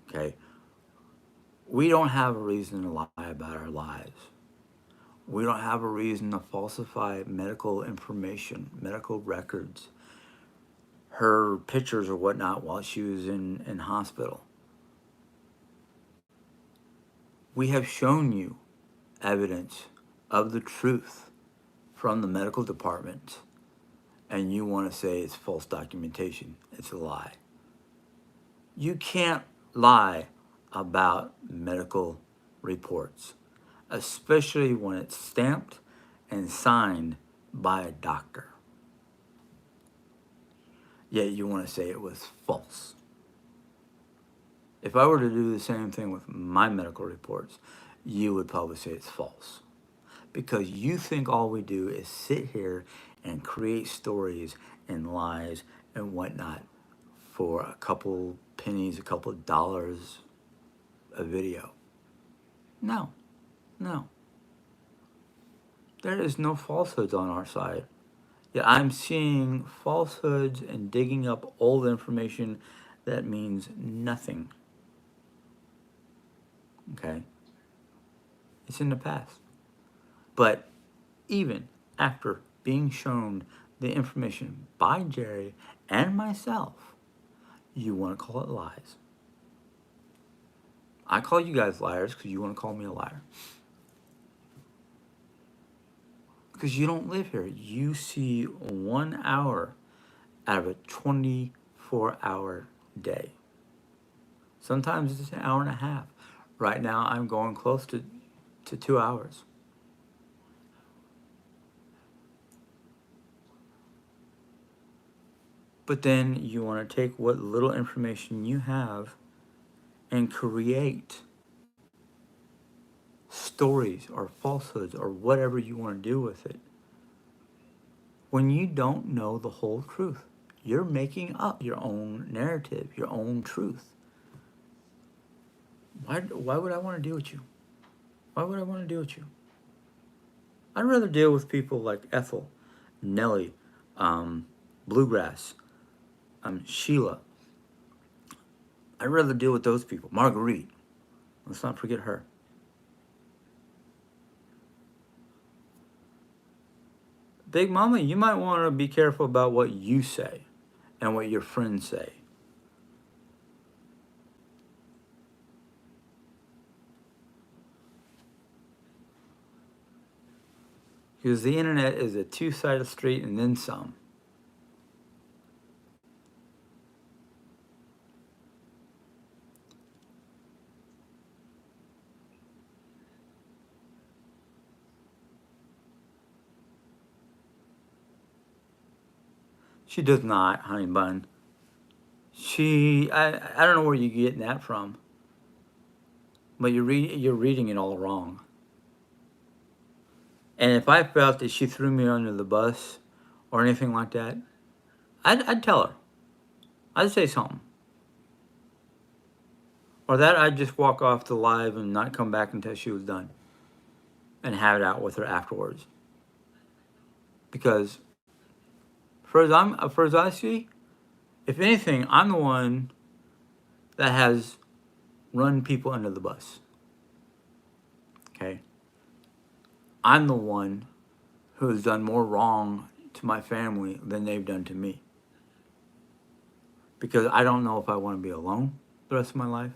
Okay? We don't have a reason to lie about our lives. We don't have a reason to falsify medical information, medical records, her pictures or whatnot while she was in hospital. We have shown you evidence of the truth from the medical department, and you want to say it's false documentation. It's a lie. You can't lie about medical reports, especially when it's stamped and signed by a doctor. Yet you want to say it was false. If I were to do the same thing with my medical reports, you would probably say it's false. Because you think all we do is sit here and create stories and lies and whatnot for a couple pennies, a couple dollars a video. No, no. There is no falsehoods on our side. Yet I'm seeing falsehoods and digging up old information that means nothing. Okay? It's in the past. But even after being shown the information by Jerry and myself, you want to call it lies. I call you guys liars because you want to call me a liar. Because you don't live here. You see 1 hour out of a 24-hour day. Sometimes it's an hour and a half. Right now, I'm going close to 2 hours. But then you want to take what little information you have and create stories or falsehoods or whatever you want to do with it when you don't know the whole truth. You're making up your own narrative, your own truth. Why would I want to deal with you? Why would I want to deal with you? I'd rather deal with people like Ethel, Nellie, Bluegrass, Sheila. I'd rather deal with those people. Marguerite. Let's not forget her. Big Mama, you might want to be careful about what you say and what your friends say. Because the internet is a two-sided street and then some. She does not, honey bun. I don't know where you're getting that from, but you're reading it all wrong. And if I felt that she threw me under the bus or anything like that, I'd tell her. I'd say something. Or that I'd just walk off the live and not come back until she was done and have it out with her afterwards. Because for as I see, if anything, I'm the one that has run people under the bus. Okay? I'm the one who has done more wrong to my family than they've done to me. Because I don't know if I want to be alone the rest of my life.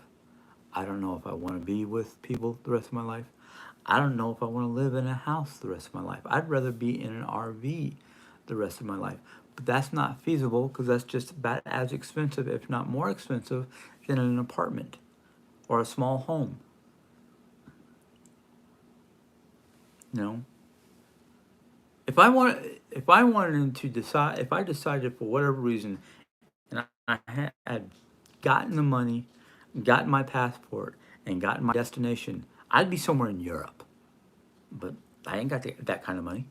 I don't know if I want to be with people the rest of my life. I don't know if I want to live in a house the rest of my life. I'd rather be in an RV the rest of my life. But that's not feasible because that's just about as expensive, if not more expensive, than an apartment or a small home. You know, if I wanted to decide, if I decided for whatever reason, and I had gotten the money, gotten my passport, and gotten my destination, I'd be somewhere in Europe. But I ain't got that kind of money.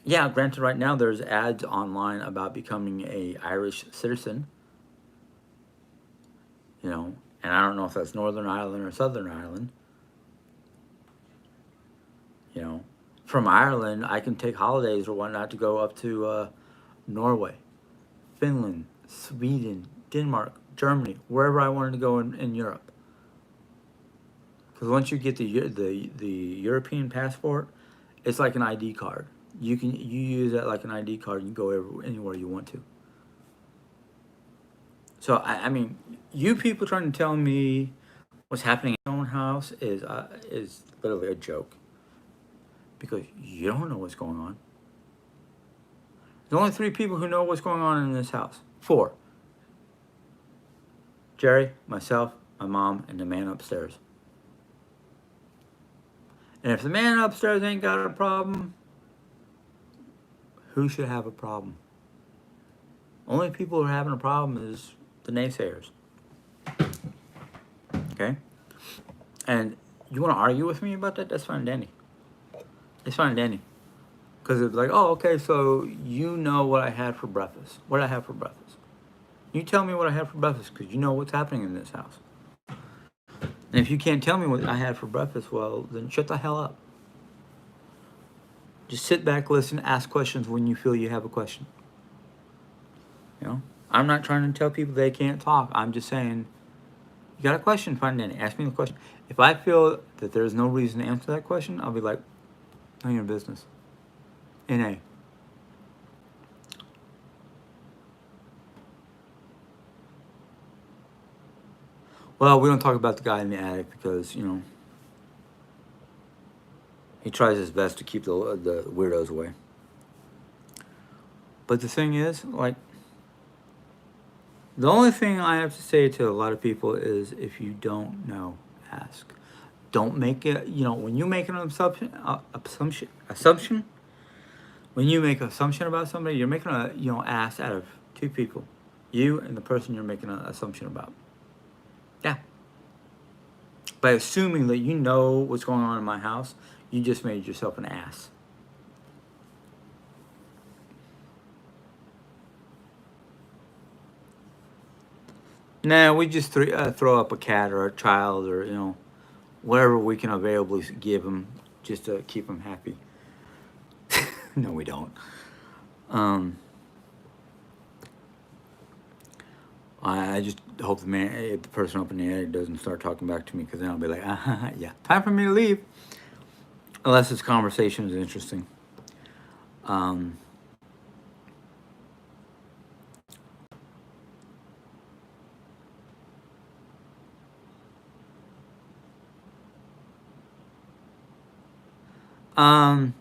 Yeah, granted, right now there's ads online about becoming a Irish citizen, you know, and I don't know if that's Northern Ireland or Southern Ireland, you know. From Ireland, I can take holidays or whatnot to go up to Norway, Finland, Sweden, Denmark, Germany, wherever I wanted to go in Europe. Because once you get the European passport, it's like an ID card. You use that like an ID card and you go anywhere you want to. So I mean, you people trying to tell me what's happening in your own house is literally a joke because you don't know what's going on. There's only 3 people who know what's going on in this house. 4: Jerry, myself, my mom, and the man upstairs. And if the man upstairs ain't got a problem, who should have a problem? Only people who are having a problem is the naysayers. Okay? And you want to argue with me about that? That's fine, Danny. It's fine, Danny. Because it's like, oh, okay, so you know what I had for breakfast. What did I have for breakfast? You tell me what I had for breakfast because you know what's happening in this house. And if you can't tell me what I had for breakfast, well, then shut the hell up. Just sit back, listen, ask questions when you feel you have a question. You know? I'm not trying to tell people they can't talk. I'm just saying, you got a question, fine, Danny. Ask me the question. If I feel that there's no reason to answer that question, I'll be like, none of your business. NA. Well, we don't talk about the guy in the attic because, you know, he tries his best to keep the weirdos away. But the thing is, like, the only thing I have to say to a lot of people is if you don't know, ask. Don't make it, you know, when you make an assumption, when you make an assumption about somebody, you're making a, you know, ass out of 2 people. You and the person you're making an assumption about. Yeah. By assuming that you know what's going on in my house, you just made yourself an ass. Nah, we just throw up a cat or a child or, you know, whatever we can availably give them just to keep them happy. No, we don't. Um, I just hope the person opening the attic doesn't start talking back to me because then I'll be like, yeah, time for me to leave. Unless this conversation is interesting. Um, um,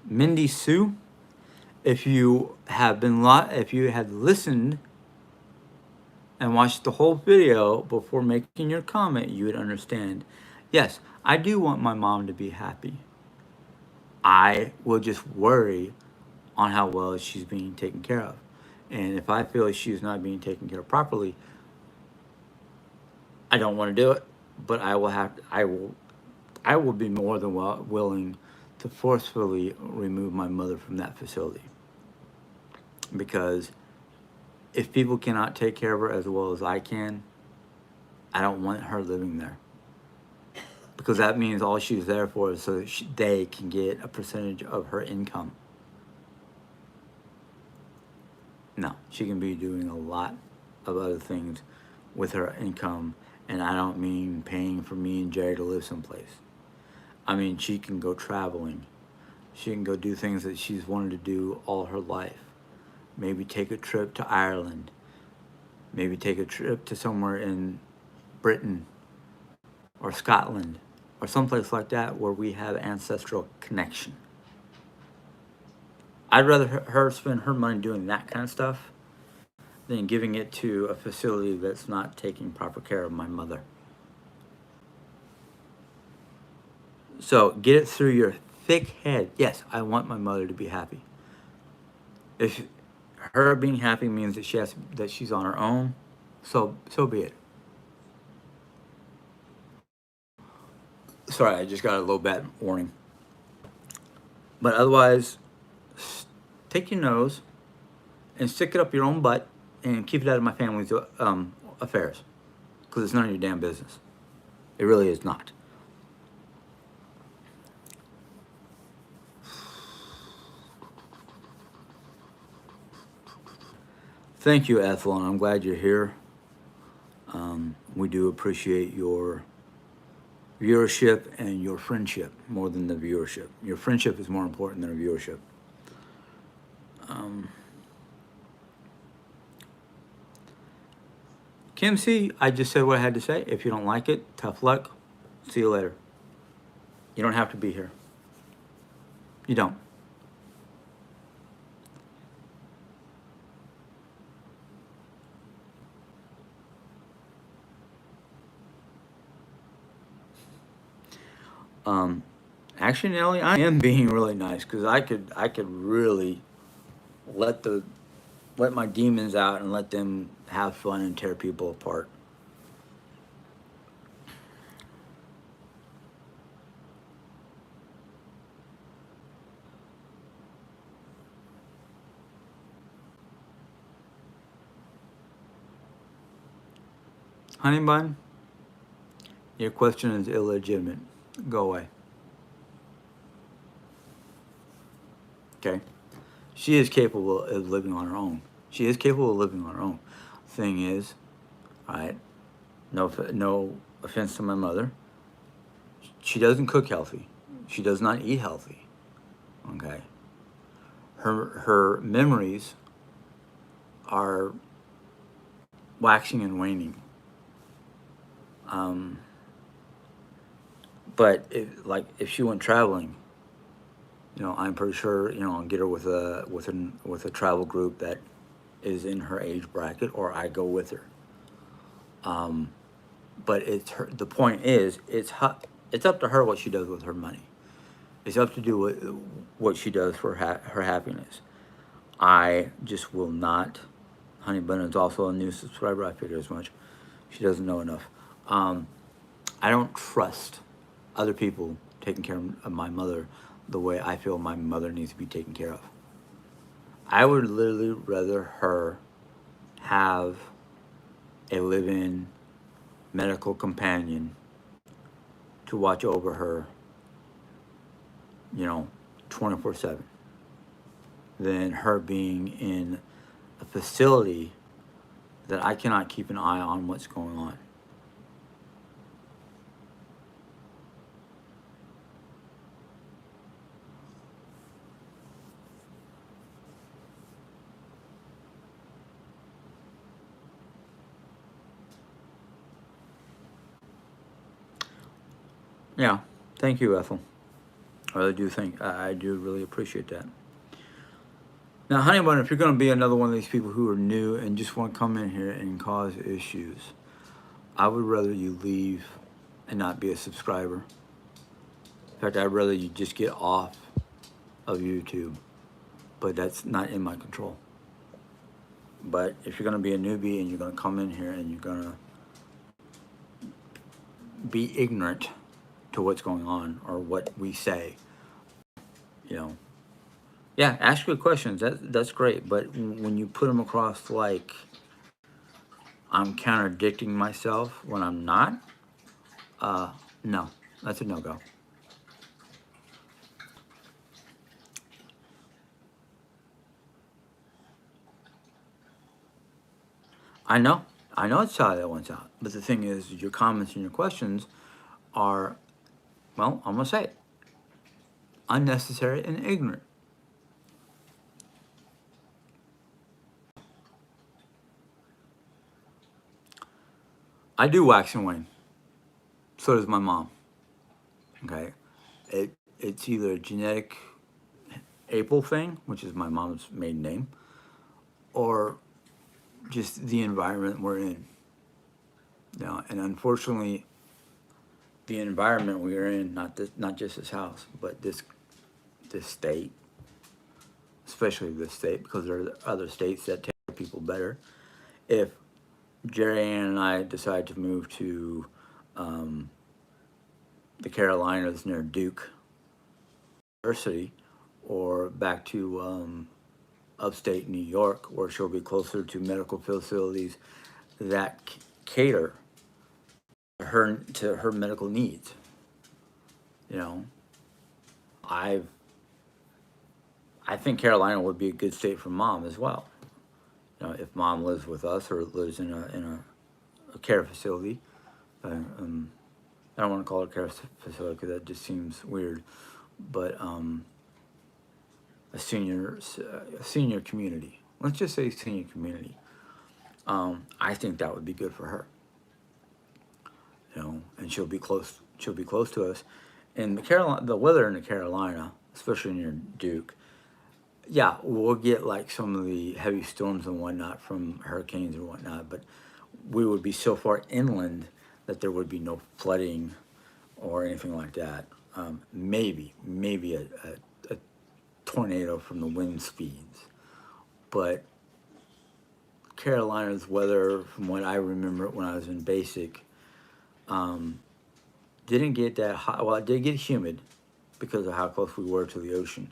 Mindy Sue, if you if you had listened and watched the whole video before making your comment, you would understand. Yes, I do want my mom to be happy. I will just worry on how well she's being taken care of. And if I feel she's not being taken care of properly, I don't want to do it, but I will be more than willing to forcefully remove my mother from that facility. Because if people cannot take care of her as well as I can, I don't want her living there. Because that means all she's there for is so that they can get a percentage of her income. No, she can be doing a lot of other things with her income. And I don't mean paying for me and Jerry to live someplace. I mean, she can go traveling. She can go do things that she's wanted to do all her life. Maybe take a trip to Ireland. Maybe take a trip to somewhere in Britain or Scotland or someplace like that where we have ancestral connection. I'd rather her spend her money doing that kind of stuff than giving it to a facility that's not taking proper care of my mother. So get it through your thick head. Yes, I want my mother to be happy. If her being happy means that she's on her own, so be it. Sorry, I just got a low bat warning. But otherwise, take your nose and stick it up your own butt and keep it out of my family's affairs, because it's none of your damn business. It really is not. Thank you, Ethel, and I'm glad you're here. We do appreciate your viewership and your friendship more than the viewership. Your friendship is more important than a viewership. Kim C, I just said what I had to say. If you don't like it, tough luck. See you later. You don't have to be here. You don't. Actually, Nelly, I am being really nice because I could really let my demons out and let them have fun and tear people apart. Honey bun, your question is illegitimate. Go away. Okay? She is capable of living on her own. She is capable of living on her own. Thing is, all right, no offense to my mother, she doesn't cook healthy. She does not eat healthy. Okay? Her memories are waxing and waning. But if she went traveling, I'm pretty sure I'll get her with a travel group that is in her age bracket, or I go with her. But the point is, it's up to her what she does with her money. It's up to do what she does for her happiness. I just will not. Honey Bun is also a new subscriber. I figure as much. She doesn't know enough. I don't trust other people taking care of my mother the way I feel my mother needs to be taken care of. I would literally rather her have a live-in medical companion to watch over her, 24/7, than her being in a facility that I cannot keep an eye on what's going on. Yeah, thank you, Ethel. I do really appreciate that. Now, Honey Bun, if you're going to be another one of these people who are new and just want to come in here and cause issues, I would rather you leave and not be a subscriber. In fact, I'd rather you just get off of YouTube, but that's not in my control. But if you're going to be a newbie and you're going to come in here and you're going to be ignorant to what's going on or what we say, yeah, ask good questions. That's great. But when you put them across like I'm contradicting myself when I'm not, no, that's a no-go. I know it's how that one's out. But the thing is, your comments and your questions are, well, I'm going to say it, unnecessary and ignorant. I do wax and wane. So does my mom. Okay, it's either a genetic April thing, which is my mom's maiden name, or just the environment we're in. You know, and unfortunately, the environment we are in, not just this house, but this state, especially this state, because there are other states that take care of people better. If Jerry Ann and I decide to move to um, the Carolinas near Duke University, or back to upstate New York, where she'll be closer to medical facilities that cater to her medical needs. You know, I've I think Carolina would be a good state for mom as well. You know, if mom lives with us or lives in a care facility, um, I don't want to call it a care facility because that just seems weird, but a senior community. Let's just say senior community. I think that would be good for her. You know, and she'll be close. She'll be close to us. And the weather in the Carolina, especially near Duke, yeah, we'll get like some of the heavy storms and whatnot from hurricanes and whatnot, but we would be so far inland that there would be no flooding or anything like that. Maybe a tornado from the wind speeds, but Carolina's weather, from what I remember when I was in basic, um, didn't get that hot. Well, it did get humid because of how close we were to the ocean,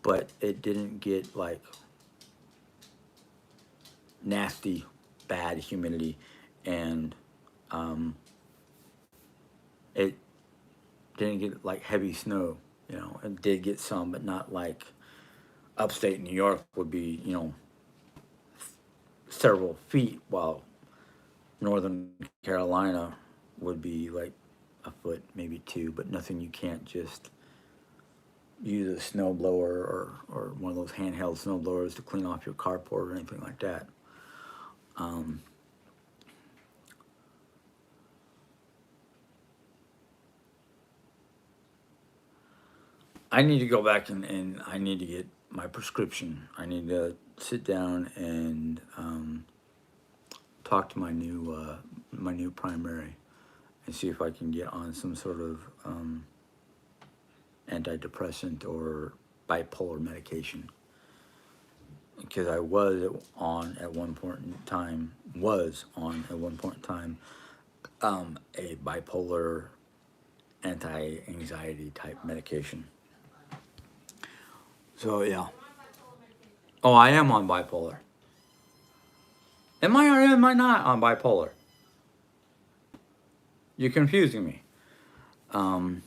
but it didn't get like nasty, bad humidity, and um, it didn't get like heavy snow. You know, it did get some, but not like upstate New York would be. You know, several feet, while northern Carolina would be like a foot, maybe two, but nothing you can't just use a snow blower or one of those handheld snow blowers to clean off your carport or anything like that. Um, I need to go back and I need to get my prescription. I need to sit down and talk to my new primary and see if I can get on some sort of antidepressant or bipolar medication. Because I was on at one point in time a bipolar anti-anxiety type medication. So yeah. Oh, I am on bipolar. Am I or am I not on bipolar? You're confusing me. Um,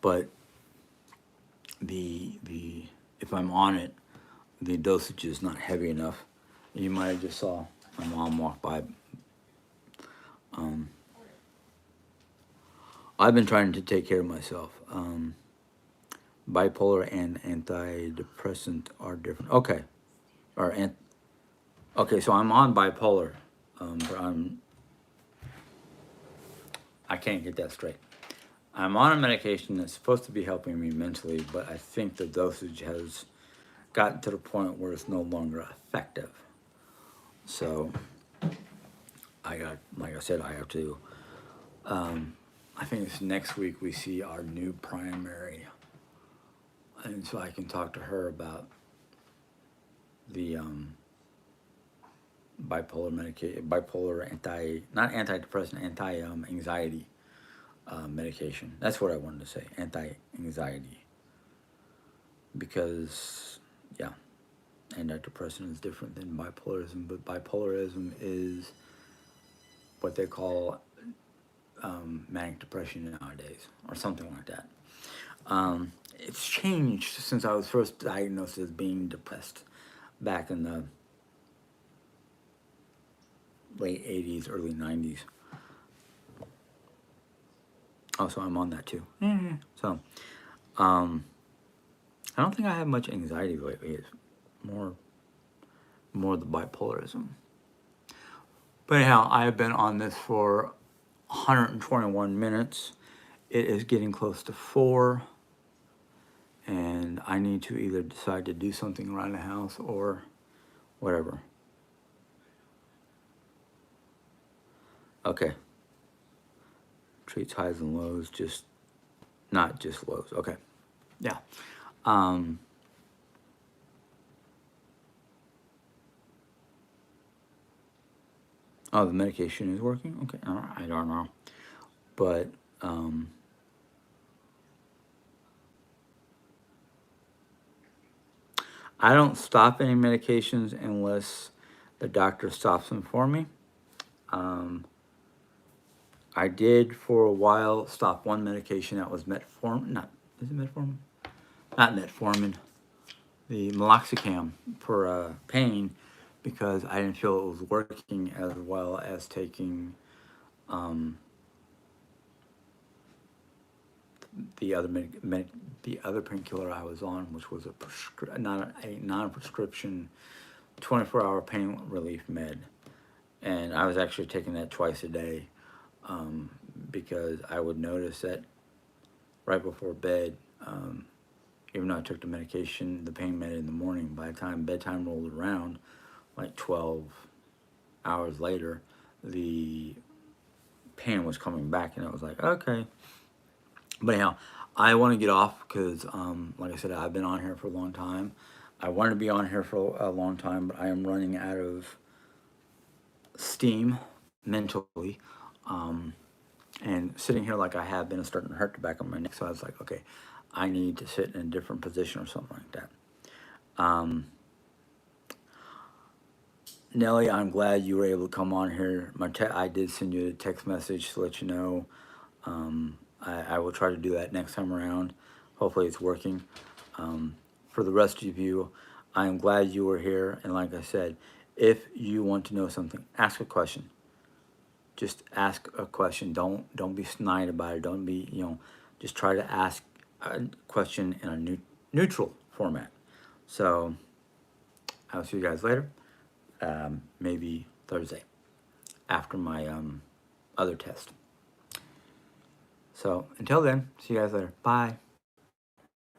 but the if I'm on it, the dosage is not heavy enough. You might have just saw my mom walk by. Um, I've been trying to take care of myself. Bipolar and antidepressant are different. Okay, or okay. So I'm on bipolar, but I can't get that straight. I'm on a medication that's supposed to be helping me mentally, but I think the dosage has gotten to the point where it's no longer effective. So like I said, I have to. I think it's next week we see our new primary, and so I can talk to her about the bipolar not antidepressant, anti anxiety medication. That's what I wanted to say, anti anxiety, because yeah, antidepressant is different than bipolarism, but bipolarism is what they call manic depression nowadays, or something like that. It's changed since I was first diagnosed as being depressed back in the late 80s, early 90s. Oh, so I'm on that too. So, um, I don't think I have much anxiety lately. It's more, more the bipolarism. But anyhow, I have been on this for 121 minutes. It is getting close to 4, and I need to either decide to do something around the house or whatever. Okay. Treats highs and lows, just not just lows. Okay. Yeah. Um, oh, the medication is working? Okay. I don't know. But I don't stop any medications unless the doctor stops them for me. I did for a while stop one medication that was metformin. Not is it metformin? Not metformin. The meloxicam for pain because I didn't feel it was working as well as taking the other the other painkiller I was on, which was not a non-prescription 24-hour pain relief med, and I was actually taking that twice a day because I would notice that right before bed, even though I took the medication, the pain med in the morning, by the time bedtime rolled around, like 12 hours later, the pain was coming back, and I was like, okay. But anyhow, I want to get off because, like I said, I've been on here for a long time. I wanted to be on here for a long time, but I am running out of steam mentally. And sitting here like I have been is starting to hurt the back of my neck. So I was like, okay, I need to sit in a different position or something like that. Nelly, I'm glad you were able to come on here. I did send you a text message to let you know. I will try to do that next time around. Hopefully it's working. For the rest of you, I am glad you were here. And like I said, if you want to know something, ask a question. Just ask a question. Don't be snide about it. Don't be, just try to ask a question in a neutral format. So I'll see you guys later. Maybe Thursday after my other test. So until then, see you guys later. Bye.